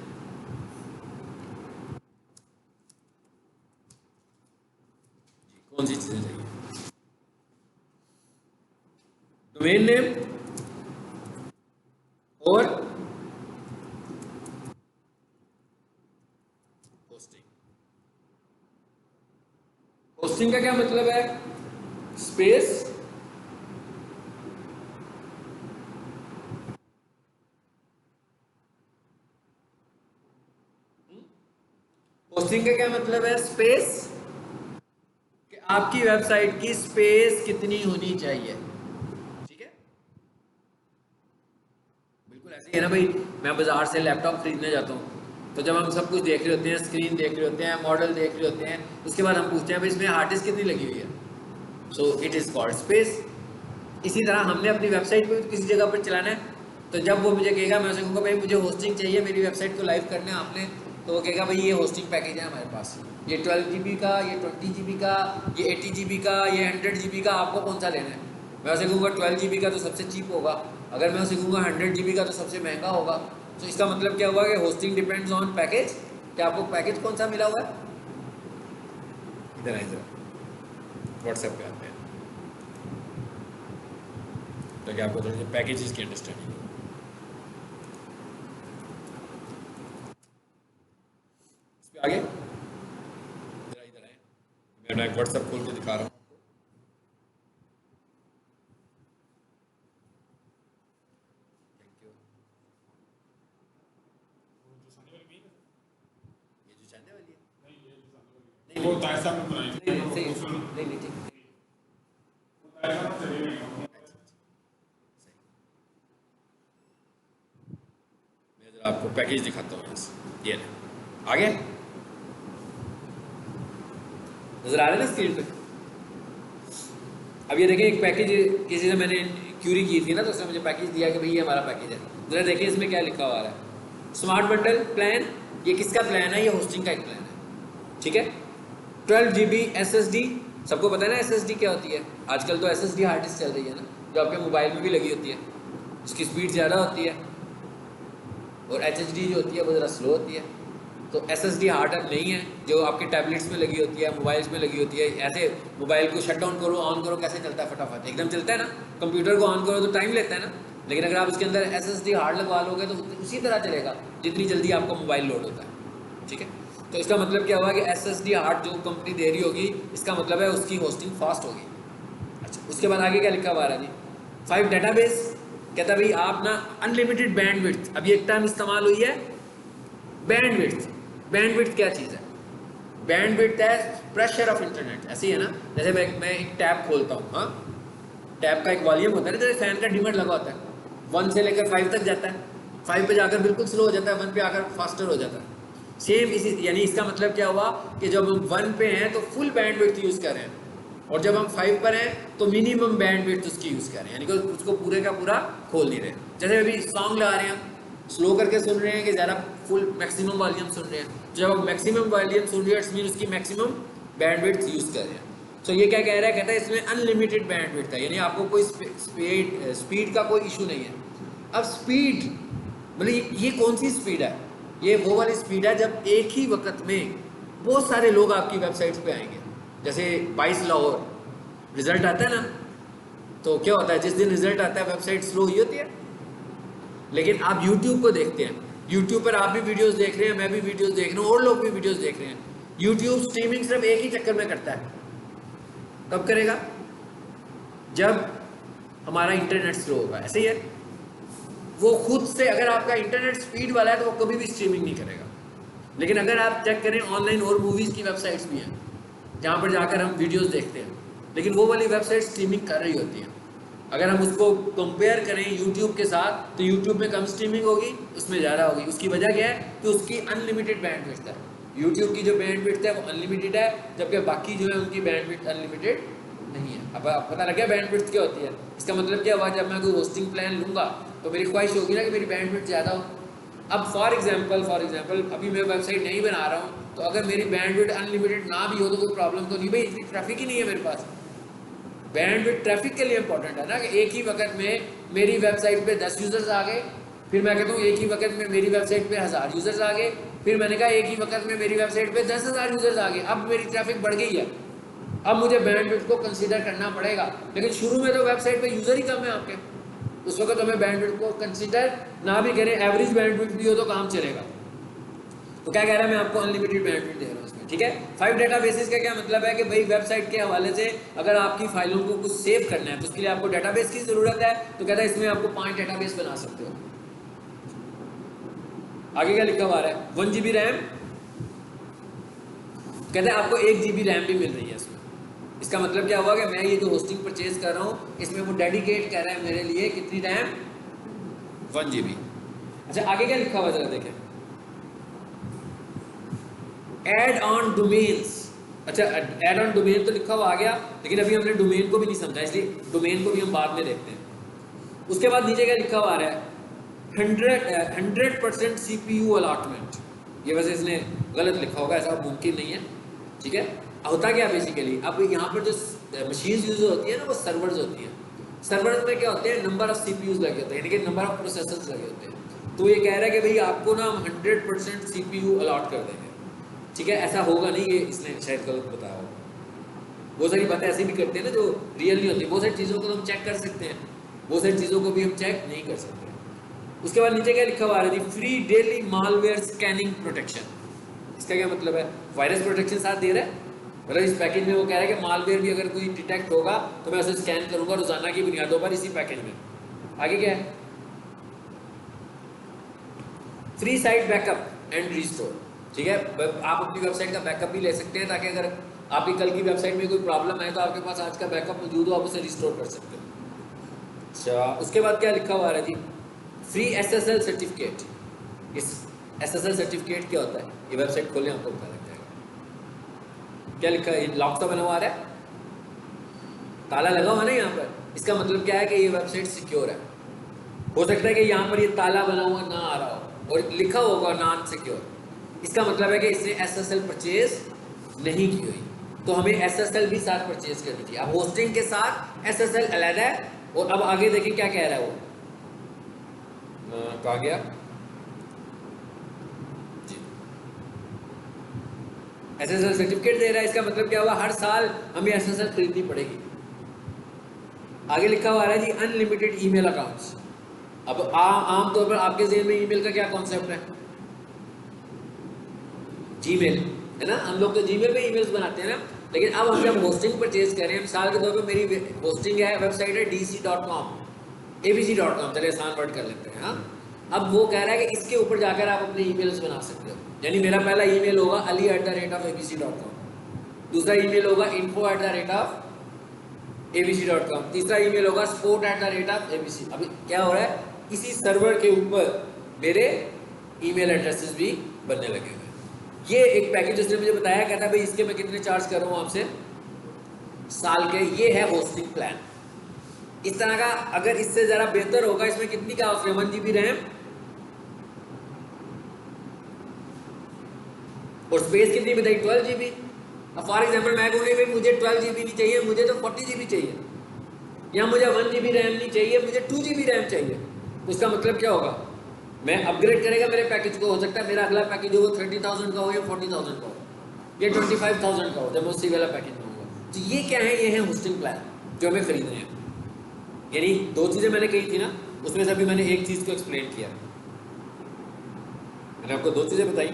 कौन सी चीजें चाहिए, डोमेन नेम और होस्टिंग। होस्टिंग का क्या मतलब है, स्पेस, होस्टिंग का क्या मतलब है, स्पेस, कि आपकी वेबसाइट की स्पेस कितनी होनी चाहिए। ठीक है, बिल्कुल ऐसे ही है ना भाई, मैं बाजार से लैपटॉप खरीदने जाता हूँ, तो जब हम सब कुछ देख रहे होते हैं, स्क्रीन देख रहे होते हैं, मॉडल देख रहे होते हैं, उसके बाद हम पूछते हैं भाई इसमें हार्ड डिस्क कितनी लगी हुई है, so it is called space. इसी तरह हमने अपनी वेबसाइट पे किसी जगह पर चलाना है, तो जब वो मुझे कहेगा, मैं उसे कहूँगा भाई मुझे होस्टिंग चाहिए, मेरी वेबसाइट को लाइव करना है आपने, तो वो कहेगा भाई ये होस्टिंग पैकेज है हमारे पास, ये 12 GB का, ये 20 GB का, ये 80 GB का, ये 100 GB का, आपको कौन सा लेना है। मैं उसे कहूँगा 12 GB का तो सबसे चीप होगा, अगर मैं उसे कहूँगा 100 GB का तो सबसे महंगा होगा। तो इसका मतलब क्या हुआ कि होस्टिंग डिपेंड्स ऑन पैकेज, कि आपको पैकेज कौन सा मिला हुआ है। इधर है, इधर व्हाट्सएप पे आते हैं ताकि आपको थोड़ी सी पैकेजेस की अंडरस्टैंडिंग हो। इस पे आगे इधर इधर है, मैं व्हाट्सएप खोल के दिखा रहा हूँ। ये जो चाहने वाली है नहीं वो तार साहब ने बनाई थी नहीं ठीक वो तार साहब चले गए मैं जरा आपको पैकेज दिखाता हूँ ये आगे नजर आ रहा है ना स्क्रीन पे। अब ये देखें एक पैकेज किसी से मैंने क्यूरी की थी ना तो उसने मुझे पैकेज दिया कि भाई ये हमारा पैकेज है। जरा देखिए इसमें क्या लिखा हुआ है स्मार्ट बंडल प्लान। ये किसका प्लान है? ये होस्टिंग का एक प्लान है, ठीक है। 12 GB SSD, सबको पता है ना SSD क्या होती है। आजकल तो SSD हार्ड डिस्क चल रही है ना जो आपके मोबाइल में भी लगी होती है, जिसकी स्पीड ज़्यादा होती है और HDD जो होती है वो ज़रा स्लो होती है। तो SSD हार्ड अब नहीं है जो आपके टैबलेट्स में लगी होती है, मोबाइल्स में लगी होती है। ऐसे मोबाइल को शट डाउन करो ऑन करो कैसे चलता है फटाफट एकदम चलता है ना। कंप्यूटर को ऑन करो तो टाइम लेता है ना, लेकिन अगर आप उसके अंदर SSD हार्ड लगवा लोगे तो उसी तरह चलेगा जितनी जल्दी आपका मोबाइल लोड होता है, ठीक है। तो इसका मतलब क्या हुआ कि SSD हार्ड जो कंपनी दे रही होगी इसका मतलब है उसकी होस्टिंग फास्ट होगी। अच्छा उसके बाद आगे क्या लिखा हुआ है जी 5 डेटाबेस। कहता है भाई आप ना अनलिमिटेड बैंडविड्थ, अब ये एक टर्म इस्तेमाल हुई है बैंडविड्थ। बैंडविड्थ क्या चीज़ है? बैंडविड्थ है प्रेशर ऑफ इंटरनेट। ऐसे ही है ना, जैसे मैं एक टैब खोलता हूँ, हाँ टैब का एक वॉल्यूम होता है ना, जैसे फैन का डिमर लगा होता है 1 से लेकर 5 तक जाता है, 5 पे जाकर बिल्कुल स्लो हो जाता है, 1 पे आकर फास्टर हो जाता है। सेम इसी यानी इसका मतलब क्या हुआ कि जब हम 1 पे हैं तो फुल बैंडविड्थ यूज़ कर रहे हैं और जब हम 5 पर हैं तो मिनिमम बैंडविड्थ उसकी यूज़ कर रहे हैं, यानी कि उसको पूरे का पूरा खोल नहीं रहे। जैसे अभी सॉन्ग लगा रहे हैं स्लो करके सुन रहे हैं कि ज़्यादा फुल मैक्सिमम वॉल्यूम सुन रहे हैं, जब आप मैक्सिमम वॉल्यूम सुन रहे हैं इट्स मीन उसकी मैक्सिमम बैंडविड्थ यूज़ कर रहे हैं। तो ये क्या कह रहा है? कहता है इसमें अनलिमिटेड बैंडविड्थ है, यानी आपको कोई स्पीड का कोई इशू नहीं है। अब स्पीड मतलब ये कौन सी स्पीड है? ये वो वाली स्पीड है जब एक ही वक्त में बहुत सारे लोग आपकी वेबसाइट्स पे आएंगे। जैसे 22 लाहौर रिजल्ट आता है ना, तो क्या होता है जिस दिन रिजल्ट आता है वेबसाइट स्लो हुई होती है। लेकिन आप YouTube को देखते हैं, YouTube पर आप भी वीडियोस देख रहे हैं, मैं भी वीडियोस देख रहा हूँ और लोग भी वीडियोस देख रहे हैं। YouTube स्ट्रीमिंग सिर्फ एक ही चक्कर में करता है, कब करेगा? जब हमारा इंटरनेट स्लो होगा। ऐसे ही है, वो खुद से अगर आपका इंटरनेट स्पीड वाला है तो वो कभी भी स्ट्रीमिंग नहीं करेगा। लेकिन अगर आप चेक करें ऑनलाइन और मूवीज़ की वेबसाइट्स भी हैं जहाँ पर जाकर हम वीडियोस देखते हैं, लेकिन वो वाली वेबसाइट स्ट्रीमिंग कर रही होती है। अगर हम उसको कंपेयर करें YouTube के साथ तो YouTube में कम स्ट्रीमिंग होगी, उसमें ज़्यादा होगी। उसकी वजह क्या है कि उसकी अनलिमिटेड बैंडविड्थ है। YouTube की जो बैंडविड्थ है वो अनलिमिटेड है, जबकि बाकी जो है उनकी बैंडविड्थ अनलिमिटेड नहीं है। अब पता लग गया बैंडविड्थ क्या होती है। इसका मतलब क्या हुआ, जब मैं कोई होस्टिंग प्लान लूँगा तो मेरी ख्वाहिश होगी ना कि मेरी बैंडविड्थ ज़्यादा हो। अब फॉर एग्जांपल अभी मैं वेबसाइट नहीं बना रहा हूँ तो अगर मेरी बैंडविड्थ अनलिमिटेड ना भी हो तो कोई प्रॉब्लम तो नहीं, भाई इतनी ट्रैफिक ही नहीं है मेरे पास। बैंडविड्थ ट्रैफिक के लिए इंपॉर्टेंट है ना कि एक ही वक्त में मेरी वेबसाइट पे 10 यूज़र्स आ गए, फिर मैं कहता हूँ एक ही वक्त में मेरी वेबसाइट पे 1000 यूज़र्स आ गए, फिर मैंने कहा एक ही वक्त में मेरी वेबसाइट पे 10,000 यूज़र्स आ गए। अब मेरी ट्रैफिक बढ़ गई है, अब मुझे बैंडविड्थ को कंसीडर करना पड़ेगा। लेकिन शुरू में तो वेबसाइट पे यूज़र ही कम है आपके, उस वक्त हमें बैंडविड्थ को कंसीडर ना भी करें, एवरेज बैंडविड्थ भी हो तो काम चलेगा। तो क्या कह रहा है, मैं आपको अनलिमिटेड बैंडविड्थ दे रहा हूँ इसमें, ठीक है। 5 डेटाबेसेस का क्या मतलब है कि भाई वेबसाइट के हवाले से अगर आपकी फाइलों को कुछ सेव करना है तो उसके लिए आपको डेटाबेस की ज़रूरत है। तो कहता है इसमें आपको 5 डेटाबेस बना सकते हो। आगे क्या लिखा हुआ है 1 GB रैम, कहते हैं आपको 1 GB रैम भी मिल रही है इसमें। इसका मतलब क्या हुआ कि मैं ये जो होस्टिंग परचेज कर रहा हूँ इसमें वो डेडिकेट कर रहा है मेरे लिए कितनी रैम, 1 GB। अच्छा आगे क्या लिखा हुआ जरा देखें, एड ऑन डोमेन्स। अच्छा एड ऑन डोमेन तो लिखा हुआ आ गया, लेकिन अभी हमने डोमेन को भी नहीं समझा, इसलिए डोमेन को भी हम बाद में देखते हैं। उसके बाद नीचे क्या लिखा हुआ आ रहा है 100% CPU अलॉटमेंट। ये वैसे इसने गलत लिखा होगा, ऐसा मुमकिन नहीं है, ठीक है। होता क्या बेसिकली, अब यहाँ पर जो मशीन यूज होती है ना वो सर्वर्स होती हैं। सर्वर्स में क्या होते हैं, नंबर ऑफ CPUs लगे होते हैं, यानी कि नंबर ऑफ प्रोसेसर्स लगे होते हैं। तो ये कह रहा है कि भाई आपको ना हम 100% CPU अलॉट कर देंगे, ठीक है। ऐसा होगा नहीं, ये इसने शायद गलत बताया होगा। बहुत सारी बातें ऐसी भी करते हैं ना जो रियल नहीं होती। बहुत सारी चीज़ों को तो हम चेक कर सकते हैं, बहुत सारी चीज़ों को भी हम चेक नहीं कर सकते। उसके बाद नीचे क्या लिखा हुआ है, free daily malware scanning protection. इसका क्या मतलब है, वायरस प्रोटेक्शन साथ दे रहा है। मतलब इस पैकेज में वो कह रहा है कि मालवेयर भी अगर कोई डिटेक्ट होगा तो मैं उसे स्कैन करूंगा रोजाना की बुनियादों पर इसी पैकेज में। आगे क्या है, free site backup. And restore. ठीक है, आप अपनी वेबसाइट का बैकअप भी ले सकते हैं, ताकि अगर आपकी कल की वेबसाइट में कोई प्रॉब्लम है तो आपके पास आज का बैकअप मौजूद हो, आप उसे रिस्टोर कर सकते हो। अच्छा, उसके बाद क्या लिखा हुआ है जी, फ्री SSL सर्टिफिकेट। इस SSL सर्टिफिकेट क्या होता है, ये वेबसाइट खोलें आपको पता लग जाएगा। क्या लिखा है, लॉक सा बना हुआ है, ताला लगा हुआ ना यहाँ पर, इसका मतलब क्या है कि ये वेबसाइट सिक्योर है। हो सकता है कि यहाँ पर ये ताला बना हुआ ना आ रहा हो और लिखा होगा नॉन सिक्योर, इसका मतलब है कि इसने SSL परचेज नहीं की हुई, तो हमें SSL भी साथ परचेज करनी चाहिए। अब होस्टिंग के साथ SSL अलग है। और अब आगे देखिए क्या कह रहा है वो, कहा गया जी, SSL सर्टिफिकेट दे रहा है, इसका मतलब क्या हुआ, हर साल हमें SSL खरीदनी पड़ेगी। आगे लिखा हुआ है जी, अनलिमिटेड ईमेल अकाउंट्स। अब आमतौर पर आपके ज़हन में ईमेल का क्या कॉन्सेप्ट है, जीमेल है ना, हम लोग तो जीमेल पे ईमेल्स बनाते हैं ना। लेकिन अब हम जब होस्टिंग परचेज कर रहे हैं, मिसाल के तौर पे मेरी होस्टिंग है, वेबसाइट है dc.com, abc.com, चलिए आसान वर्ड कर लेते हैं। हाँ, अब वो कह रहा है कि इसके ऊपर जाकर आप अपने ईमेल्स बना सकते हो। यानी मेरा पहला ईमेल होगा ali@abc.com, दूसरा ईमेल होगा info@abc.com, तीसरा ईमेल होगा sport@abc। अभी क्या हो रहा है, इसी सर्वर के ऊपर मेरे ईमेल एड्रेसेस भी बनने लगे हुए। ये एक पैकेज उसने मुझे बताया, कहता है भाई इसके मैं कितने चार्ज कर रहा हूँ आपसे साल के, ये है होस्टिंग प्लान। इस तरह का अगर इससे ज़रा बेहतर होगा, इसमें कितनी का ऑफर है, 1 GB रैम और स्पेस कितनी बताई, 12 GB। अब फॉर एग्जाम्पल मैं कहूँ भाई मुझे 12 GB नहीं चाहिए, मुझे तो 40 GB चाहिए, या मुझे 1 GB रैम नहीं चाहिए, मुझे 2 GB रैम चाहिए, तो उसका मतलब क्या होगा, मैं अपग्रेड करेगा मेरे पैकेज को। हो सकता है मेरा अगला पैकेज हो 30,000 का हो या 40,000 का हो या 25,000 का हो, जब मैं उसी वाला पैकेज में होगा। तो ये क्या है, ये है होस्टिंग प्लान जो हमें खरीदने हैं। यानी 2 चीज़ें मैंने कही थी ना, उसमें से अभी मैंने एक चीज़ को एक्सप्लेन किया। मैंने आपको 2 चीज़ें बताई,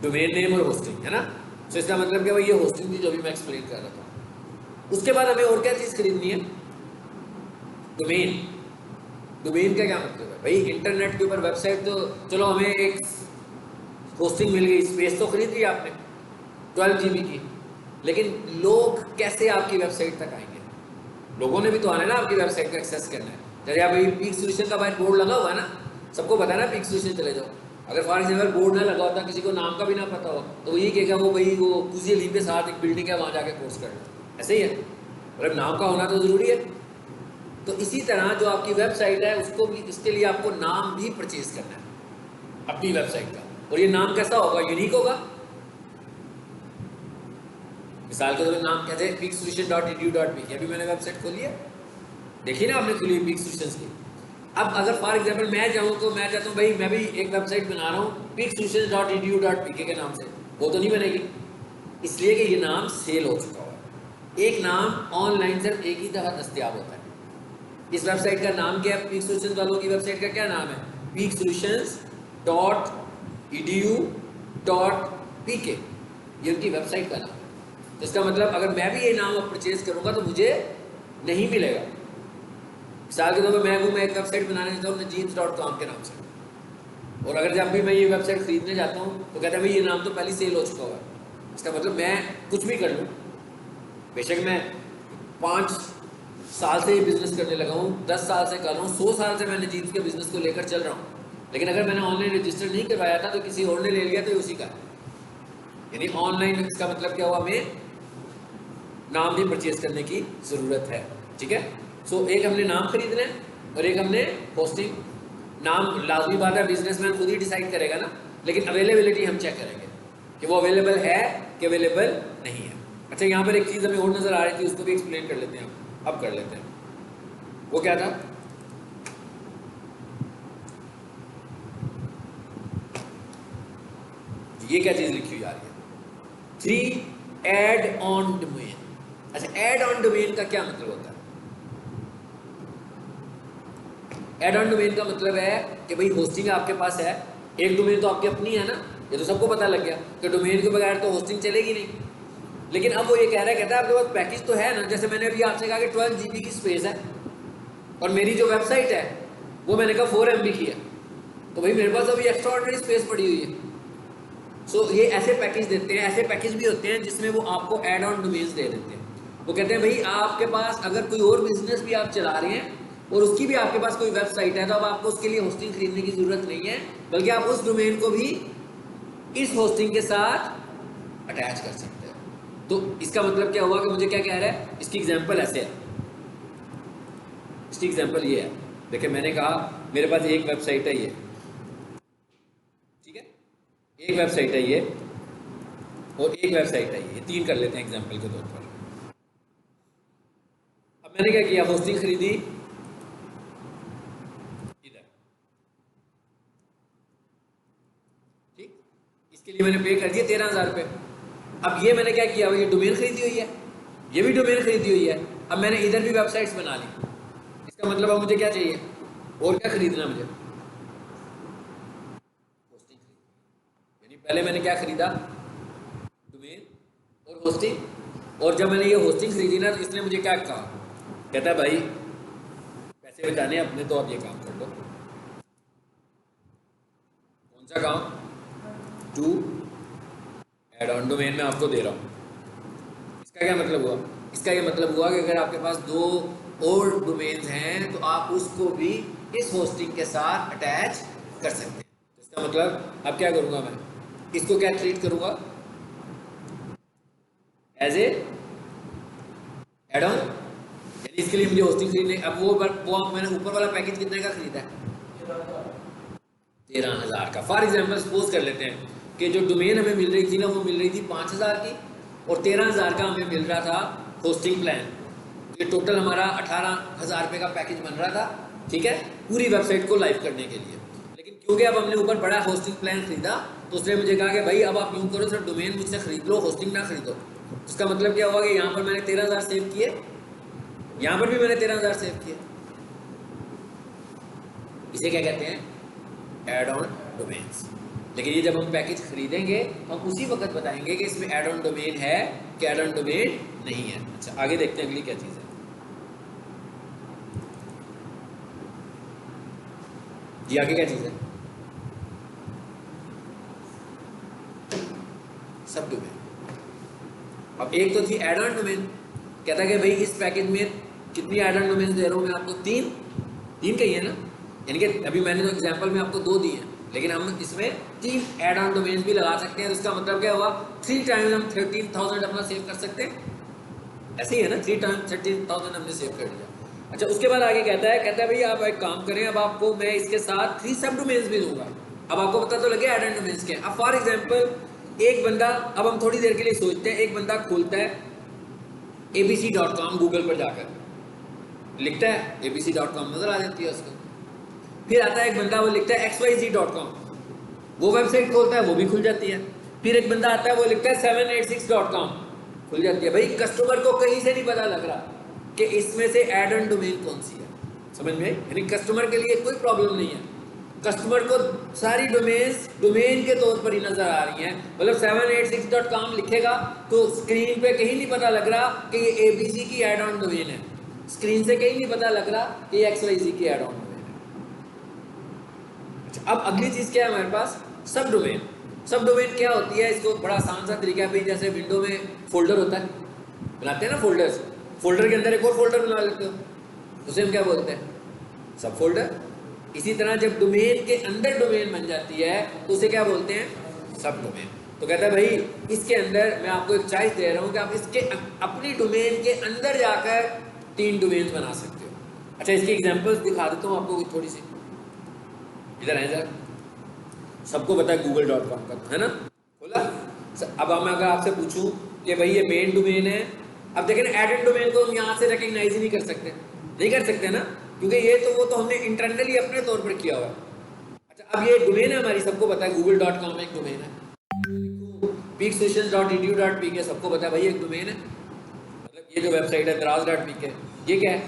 डोमेन नेम और होस्टिंग, है ना। तो इसका मतलब क्या, ये होस्टिंग थी जो अभी मैं एक्सप्लेन कर रहा था। उसके बाद हमें और क्या चीज़ खरीदनी है, डोमेन। डोमेन का क्या मतलब है भाई, इंटरनेट के ऊपर वेबसाइट, तो चलो हमें एक होस्टिंग मिल गई, स्पेस तो खरीद ली आपने 12 GB की, लेकिन लोग कैसे आपकी वेबसाइट तक आएंगे, लोगों ने भी तो आना है ना आपकी वेबसाइट को एक्सेस करना है। जैसे आप पीक सोल्यूशन का बाहर बोर्ड लगा हुआ है ना, सबको पता है ना पीक सोल्यूशन चले जाओ। अगर फॉर एग्जाम्पल बोर्ड ना लगा होता, किसी को नाम का भी ना पता हो, तो वो ये कहेगा वो भाई वो कुछ लीग के साथ एक बिल्डिंग है वहाँ जाके कोर्स करना, ऐसे ही है। मतलब नाम का होना तो ज़रूरी है। तो इसी तरह जो आपकी वेबसाइट है उसको भी, इसके लिए आपको नाम भी परचेज करना है अपनी वेबसाइट का, और ये नाम कैसा होगा, यूनिक होगा। मिसाल के तौर पर नाम कहते हैं peaksolution.edu.pk, अभी मैंने वेबसाइट खोली है, देखिए ना आपने खुली पीक सोल्यूशंस की। अब अगर फॉर एग्जाम्पल मैं जाऊँ तो मैं चाहता हूँ भाई मैं भी एक वेबसाइट बना रहा हूँ peaksolutions.edu.pk के नाम से, वो तो नहीं बनेगी, इसलिए कि ये नाम सेल हो चुका हुआ है। एक नाम ऑनलाइन सिर्फ एक ही दफ़ा दस्तियाब होता है। इस वेबसाइट का नाम क्या है, पीक सोल्यूशंस वालों की वेबसाइट का क्या नाम है, peaksolutions.edu.pk, ये उनकी वेबसाइट का नाम है। तो इसका मतलब अगर मैं भी ये नाम अब परचेज करूँगा तो मुझे नहीं मिलेगा। मिसाल के तौर पर मैं एक वेबसाइट बनाने चाहता हूँ jeans.com के नाम से, और अगर जब भी मैं ये वेबसाइट खरीदने जाता हूँ तो कहता है भाई ये नाम तो पहले सेल हो चुका हुआ है। इसका मतलब मैं कुछ भी कर लूँ, बेशक मैं 5 साल से ये बिज़नेस करने लगा हूँ, 10 साल से कर रहा हूँ, 100 साल से मैंने जीन्स के बिज़नेस को लेकर चल रहा हूँ, लेकिन अगर मैंने ऑनलाइन रजिस्टर नहीं करवाया था तो किसी और ने ले लिया तो उसी का। यानी ऑनलाइन इसका मतलब क्या हुआ, हमें नाम भी परचेज करने की ज़रूरत है। ठीक है, सो एक हमने नाम खरीदना है और एक हमने होस्टिंग। नाम लाजमी बात है, बिजनेसमैन खुद ही डिसाइड करेगा ना, लेकिन अवेलेबिलिटी हम चेक करेंगे कि वो अवेलेबल है कि अवेलेबल नहीं है। अच्छा, यहाँ पर एक चीज़ हमें और नज़र आ रही थी, उसको भी एक्सप्लेन कर लेते हैं, अब कर लेते हैं। वो क्या था, ये क्या चीज़ लिखी हुई आ रही है, 3 ऐड ऑन डोमेन। अच्छा, ऐड ऑन डोमेन का क्या मतलब होता है, ऐड ऑन डोमेन का मतलब है कि भाई होस्टिंग आपके पास है, एक डोमेन तो आपकी अपनी है ना, ये तो सबको पता लग गया कि डोमेन के बगैर तो होस्टिंग चलेगी नहीं। लेकिन अब वो ये कह रहा है, कहता है आपके पास पैकेज तो है ना, जैसे मैंने अभी आपसे कहा कि 12 GB की स्पेस है और मेरी जो वेबसाइट है वो मैंने कहा 4 MB की है, तो भाई मेरे पास अभी एक्स्ट्रा ऑर्डिनरी स्पेस पड़ी हुई है। सो ये ऐसे पैकेज देते हैं, ऐसे पैकेज भी होते हैं जिसमें वो आपको एड ऑन डोमेन्स दे देते हैं। वो कहते हैं भाई आपके पास अगर कोई और बिजनेस भी आप चला रहे हैं और उसकी भी आपके पास कोई वेबसाइट है, तो अब आपको उसके लिए होस्टिंग खरीदने की जरूरत नहीं है, बल्कि आप उस डोमेन को भी इस होस्टिंग के साथ अटैच कर सकते हैं। तो इसका मतलब क्या हुआ कि मुझे क्या कह रहा है, इसकी एग्जांपल ऐसे है। इसकी एग्जांपल ये है, देखिए मैंने कहा मेरे पास एक वेबसाइट है ये, ठीक है, एक वेबसाइट है ये और एक वेबसाइट है ये, तीन कर लेते हैं एग्जांपल के तौर पर। अब मैंने क्या किया, होस्टिंग खरीदी इधर, ठीक, इसके लिए मैंने पे कर दिया 13,000 रुपये। अब ये मैंने क्या किया, ये डोमेन खरीदी हुई है, ये भी डोमेन खरीदी हुई है, अब मैंने इधर भी वेबसाइट्स बना ली। इसका मतलब अब मुझे क्या चाहिए, और क्या खरीदना मुझे, होस्टिंग खरीदनी। यानी पहले मैंने क्या खरीदा, डोमेन और होस्टिंग, और जब मैंने ये होस्टिंग खरीदी ना, तो इसने मुझे क्या कहा, कहता है भाई पैसे बचाने अपने, तो आप ये काम कर लो। कौन सा काम, टू एड ऑन डोमेन में आपको दे रहा हूँ। इसका क्या मतलब हुआ, इसका ये मतलब हुआ कि अगर आपके पास दो और डोमेन्स हैं तो आप उसको भी इस होस्टिंग के साथ अटैच कर सकते हैं। तो इसका मतलब अब क्या करूँगा, मैं इसको क्या ट्रीट करूँगा, एज ए एड ऑन। यानी इसके लिए मुझे होस्टिंग खरीदने, अब वो मैंने ऊपर वाला पैकेज कितने का खरीदा है, 13,000 का। फॉर एग्जाम्पल सपोज कर लेते हैं कि जो डोमेन हमें मिल रही थी ना, वो मिल रही थी 5,000 की, और 13,000 का हमें मिल रहा था होस्टिंग प्लान। ये टोटल हमारा 18,000 रुपये का पैकेज बन रहा था, ठीक है, पूरी वेबसाइट को लाइव करने के लिए। लेकिन क्योंकि अब हमने ऊपर बड़ा होस्टिंग प्लान खरीदा, तो उसने मुझे कहा कि भाई अब आप यूँ करो, सिर्फ डोमेन मुझसे खरीद लो, होस्टिंग ना खरीदो। उसका मतलब क्या हुआ कि यहाँ पर मैंने 13,000 सेव किए, यहाँ पर भी मैंने 13,000 सेव किए। इसे क्या कहते हैं, एड ऑन डोमेन्स। लेकिन ये जब हम पैकेज खरीदेंगे, हम उसी वक्त बताएंगे कि इसमें एड ऑन डोमेन है कि एड ऑन डोमेन नहीं है। अच्छा, आगे देखते हैं अगली क्या चीज़ है। जी आगे क्या चीज़ है, सब डोमेन। अब एक तो थी एड ऑन डोमेन, कहता है कि भाई इस पैकेज में कितनी एड ऑन डोमेन दे रहा हूँ मैं आपको, तीन कही है ना, यानी कि अभी मैंने तो एग्जांपल में आपको 2 दी हैं, लेकिन हम इसमें 3 एड ऑन डोमेन्स भी लगा सकते हैं। तो इसका मतलब क्या हुआ, 3 टाइम्स हम 13,000 अपना सेव कर सकते हैं। ऐसे ही है ना, 3 टाइम्स 13,000 हमने सेव कर दिया। अच्छा, उसके बाद आगे कहता है भाई आप एक काम करें, अब आपको मैं इसके साथ 3 सब डोमेन्स भी दूंगा। अब आपको पता तो लगे एड ऑन डोमेन्स के। अब फॉर एग्जाम्पल एक बंदा, अब हम थोड़ी देर के लिए सोचते हैं, एक बंदा खोलता है abc.com, गूगल पर जाकर लिखता है abc.com, नजर आ जाती है उसको। फिर आता है एक बंदा, वो लिखता है xyz.com, वो वेबसाइट खोलता है, वो भी खुल जाती है। फिर एक बंदा आता है, वो लिखता है 786.com, खुल जाती है। भाई कस्टमर को कहीं से नहीं पता लग रहा कि इसमें से एड ऑन डोमेन कौन सी है, समझ में? यानी कस्टमर के लिए कोई प्रॉब्लम नहीं है, कस्टमर को सारी डोमेन्स डोमेन के तौर पर ही नजर आ रही हैं। मतलब 786.com लिखेगा तो स्क्रीन पे कहीं नहीं पता लग रहा कि ये ABC की एड ऑन डोमेन है, स्क्रीन से कहीं नहीं पता लग रहा कि ये XYZ की एड ऑन डोमेन है। अब अगली चीज क्या है हमारे पास, सब डोमेन। सब डोमेन क्या होती है, इसको बड़ा आसान सा तरीका है। जैसे विंडो में फोल्डर होता है, बनाते हैं ना फोल्डर्स, फोल्डर के अंदर एक और फोल्डर बना लेते हो, उसे हम क्या बोलते हैं, सब फोल्डर। इसी तरह जब डोमेन के अंदर डोमेन बन जाती है तो उसे क्या बोलते हैं, सब डोमेन। तो कहता है भाई इसके अंदर मैं आपको एक चॉइस दे रहा हूँ कि आप इसके अपनी डोमेन के अंदर जाकर 3 डोमेन बना सकते हो। अच्छा, इसकी एग्जांपल्स दिखा देता हूँ आपको थोड़ी सी, इधर है जरा। सबको पता है google.com का, है ना, बोला। अब मैं अगर आपसे पूछूं कि भाई ये मेन डोमेन है, अब देखें एडेड डोमेन को हम यहाँ से रिकग्नाइज ही नहीं कर सकते, नहीं कर सकते ना, क्योंकि ये तो वो तो हमने इंटरनली अपने तौर पर किया हुआ। अच्छा, अब ये डोमेन है हमारी, सबको पता है google.com एक डोमेन है, peaksessions.edu.pk सबको पता है भाई एक डोमेन है। मतलब ये जो वेबसाइट है draz.pk, ये क्या है,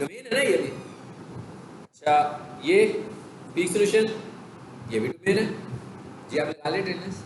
डोमेन है ना ये भी। अच्छा, ये पीक सोल्यूशन, ये भी डोमेन है जी, आप लगा ले ट्रेनर्स।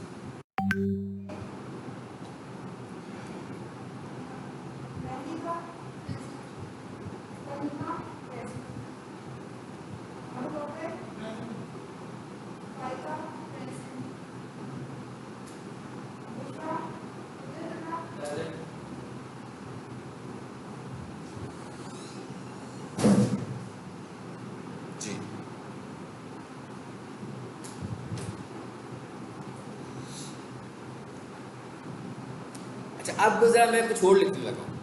अब जरा मैं कुछ और लिखने लगा हूँ।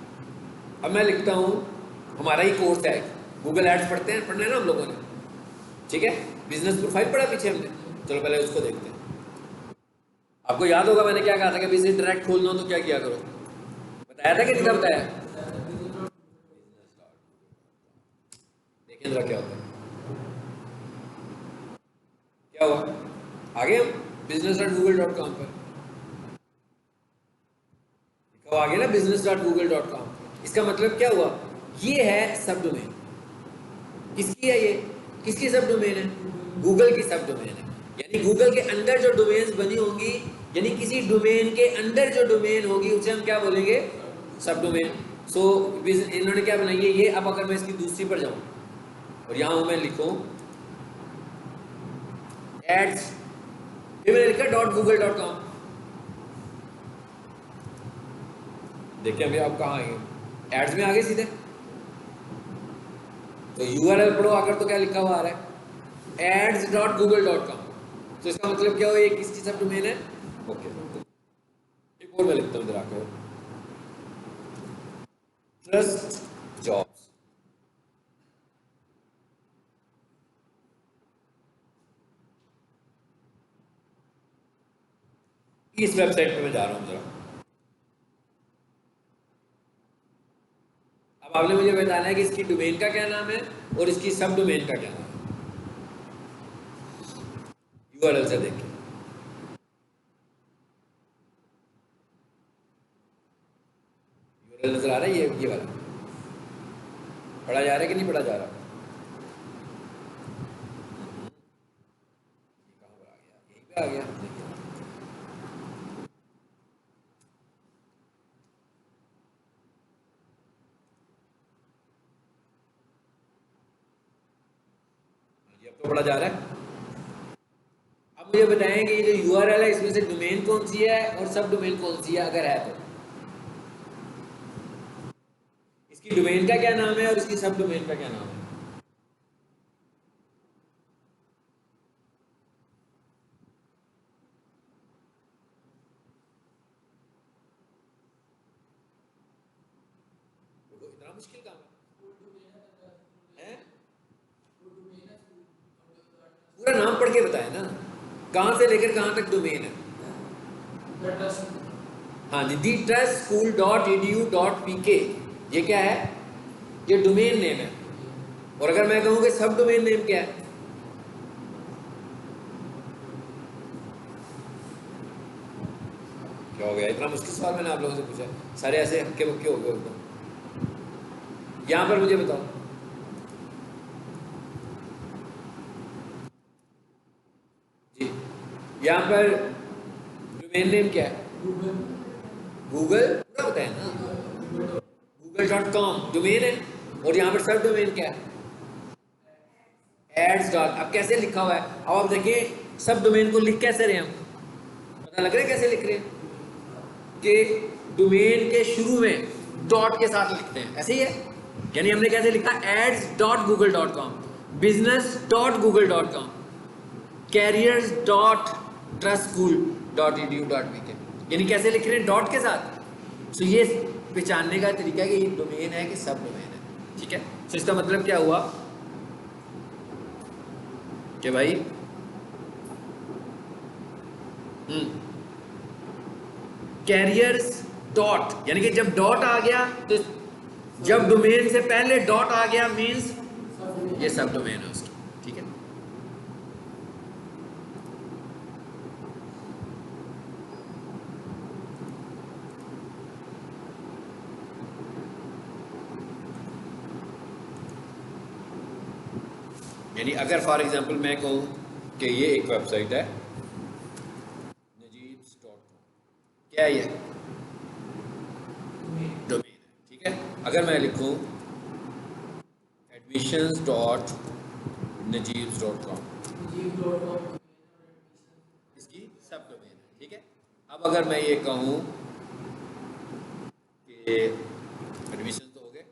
अब मैं लिखता हूँ, हमारा ही कोर्स है, गूगल एड्स पढ़ते हैं, पढ़ना है ना हम लोगों ने, ठीक है। बिजनेस प्रोफाइल पढ़ा पीछे हमने, चलो पहले उसको देखते हैं। आपको याद होगा मैंने क्या कहा था कि बिजनेस डायरेक्ट खोलना हो तो क्या किया करो, बताया था कि नहीं था बताया? देखिए जरा क्या होता है, क्या हुआ, आगे हम business.google.com पर लिखा आगे ना business.google.com। इसका मतलब क्या हुआ, ये है सब डोमेन। किसकी है ये, किसकी सब डोमेन है? गूगल की सब डोमेन है। यानी गूगल के अंदर जो डोमेन्स बनी होंगी, यानी किसी डोमेन के अंदर जो डोमेन होगी उसे हम क्या बोलेंगे, सब डोमेन। सो इन्होंने क्या बनाई है ये। अब अगर मैं इसकी दूसरी पर जाऊं और यहां मैं लिखूं एड्स, फिर मैंने लिखा .google.com। देखिए अभी आप कहाँ आएंगे, एड्स में आगे सीधे, तो यूआरएल पढ़ो आकर तो क्या लिखा हुआ आ रहा है, ads.google.com। तो इसका मतलब क्या हो, ये किसकी सब डोमेन है? ओके, एक और मैं लिखता हूँ इधर आकर, ट्रस्ट जॉब्स। इस वेबसाइट पे मैं जा रहा हूँ जरा। अब आपने मुझे बताना है कि इसकी डोमेन का क्या नाम है और इसकी सब डोमेन का क्या नाम है। यूआरएल से देखिए, यूआरएल नजर आ रहा है, ये वाला पढ़ा जा रहा है कि नहीं पढ़ा जा रहा? कहाँ पर आ गया, यहीं पे आ गया। ये अब तो पढ़ा जा रहा है। अब मुझे बताएं कि ये जो यूआरएल है इसमें से डोमेन कौन सी है और सब डोमेन कौन सी है, अगर है तो इसकी डोमेन का क्या नाम है और इसकी सब डोमेन का क्या नाम है? तो इतना मुश्किल काम है? पूरा नाम पढ़ के बताया ना, कहां से लेकर कहां तक डोमेन है। हाँ जी, thetrustschool.edu.pk, ये क्या है, ये डोमेन नेम है। और अगर मैं कहूं कि सब डोमेन नेम क्या है, क्या हो गया, इतना मुश्किल सवाल मैंने आप लोगों से पूछा, सारे ऐसे हक्के बक्के हो गए एकदम। यहां पर मुझे बताओ, जी यहां पर डोमेन नेम क्या है? गूगल, पूरा बताया ना, google.com डोमेन है। और यहाँ पर सब डोमेन क्या है? Ads dot. अब कैसे लिखा हुआ है, अब आप देखिए सब डोमेन को लिख कैसे रहे हैं हम, पता लग रहा है कैसे लिख रहे हैं कि डोमेन के शुरू में डॉट के साथ लिखते हैं, ऐसे ही है। यानी हमने कैसे लिखा, ads.google.com, business.google.com, careers.trustschool.edu.pk, यानी कैसे लिख रहे हैं, डॉट के साथ। सो ये पहचानने का तरीका है कि ये डोमेन है कि सब डोमेन है, ठीक है। सो इसका मतलब क्या हुआ कि भाई कैरियर्स डॉट, यानी कि जब डॉट आ गया तो, जब डोमेन से पहले डॉट आ गया मींस ये सब डोमेन है उसकी, ठीक है। यानी अगर फॉर एग्जांपल मैं कहूं कि ये एक वेबसाइट है najibs.com, क्या है ये, डोमेन है, ठीक है। अगर मैं लिखूं admissions.najibs.com, इसकी सब डोमेन है, ठीक है। अब अगर मैं ये कहूं कि एडमिशन तो हो गए,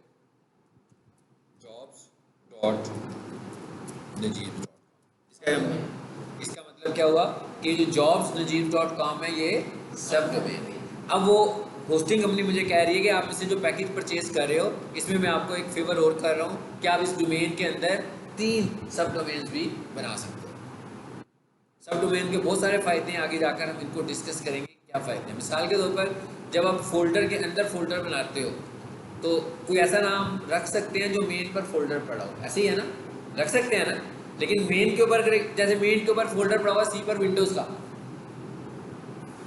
jobs.najibs.com, इसका मतलब क्या हुआ कि जो jobs.najibs.com है ये सब डोमेन है। अब वो होस्टिंग कंपनी मुझे कह रही है कि आप इससे जो पैकेज परचेज कर रहे हो इसमें मैं आपको एक फेवर और कर रहा हूँ कि आप इस डोमेन के अंदर 3 सब डोमेन्स भी बना सकते हो। सब डोमेन के बहुत सारे फ़ायदे हैं, आगे जाकर हम इनको डिस्कस करेंगे क्या फ़ायदे हैं। मिसाल के तौर पर जब आप फोल्डर के अंदर फोल्डर बनाते हो तो कोई ऐसा नाम रख सकते हैं जो मेन पर फोल्डर पड़ा हो, ऐसे ही है ना, रख सकते हैं ना। लेकिन मेन के ऊपर जैसे मेन के ऊपर फोल्डर पड़ा हुआ सी पर विंडोज़ का,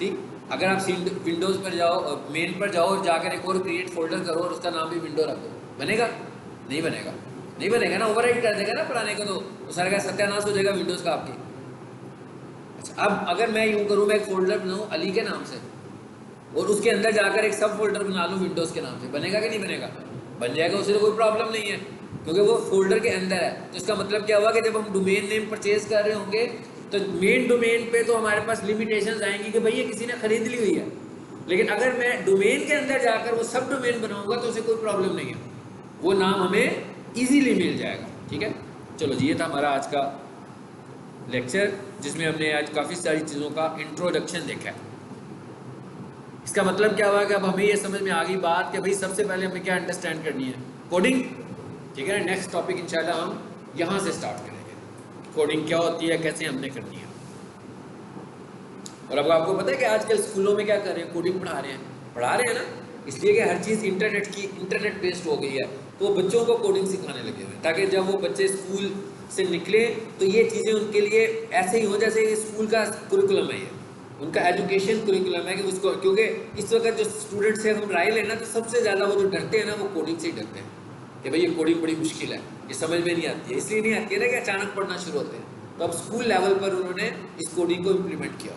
ठीक, अगर आप विंडोज़ पर जाओ, मेन पर जाओ और जाकर एक और क्रिएट फोल्डर करो और उसका नाम भी विंडो रख दो, बनेगा? नहीं बनेगा, नहीं बनेगा ना, ओवरराइट कर देगा ना पुराने को, तो सारा का सत्यानाश हो जाएगा विंडोज़ का आपके। अच्छा, अब अगर मैं यूँ करूँ, मैं एक फोल्डर बनाऊँ अली के नाम से और उसके अंदर जाकर एक सब फोल्डर बना लूँ विंडोज़ के नाम से, बनेगा कि नहीं बनेगा? बन जाएगा, उससे तो कोई प्रॉब्लम नहीं है क्योंकि वो फोल्डर के अंदर है। तो इसका मतलब क्या हुआ कि जब हम डोमेन नेम परचेज कर रहे होंगे तो मेन डोमेन पे तो हमारे पास लिमिटेशंस आएंगी कि भाई ये किसी ने खरीद ली हुई है, लेकिन अगर मैं डोमेन के अंदर जाकर वो सब डोमेन बनाऊंगा तो उसे कोई प्रॉब्लम नहीं है, वो नाम हमें ईजीली मिल जाएगा। ठीक है, चलो जी, ये था हमारा आज का लेक्चर जिसमें हमने आज काफ़ी सारी चीज़ों का इंट्रोडक्शन देखा है। इसका मतलब क्या हुआ कि अब हमें ये समझ में आ गई बात कि भाई सबसे पहले हमें क्या अंडरस्टैंड करनी है, कोडिंग। ठीक है, नेक्स्ट टॉपिक इंशाल्लाह हम यहाँ से स्टार्ट करेंगे, कोडिंग क्या होती है, कैसे हमने करनी है। और अब आपको पता है कि आजकल स्कूलों में क्या कर रहे हैं, कोडिंग पढ़ा रहे हैं ना, इसलिए कि हर चीज़ इंटरनेट बेस्ड हो गई है, तो बच्चों को कोडिंग सिखाने लगे हुए हैं ताकि जब वो बच्चे स्कूल से निकले तो ये चीज़ें उनके लिए ऐसे ही हो जैसे स्कूल का कुरिकुलम है, ये उनका एजुकेशन कुरिकुलम है कि उसको, क्योंकि इस वक्त जो स्टूडेंट्स से हम राय लेना तो सबसे ज़्यादा वो जो डरते हैं ना वो कोडिंग से ही डरते हैं कि भाई ये कोडिंग बड़ी मुश्किल है, ये समझ में नहीं आती है, इसलिए नहीं आती है ना कि अचानक पढ़ना शुरू होते हैं। तो अब स्कूल लेवल पर उन्होंने इस कोडिंग को इम्प्लीमेंट किया।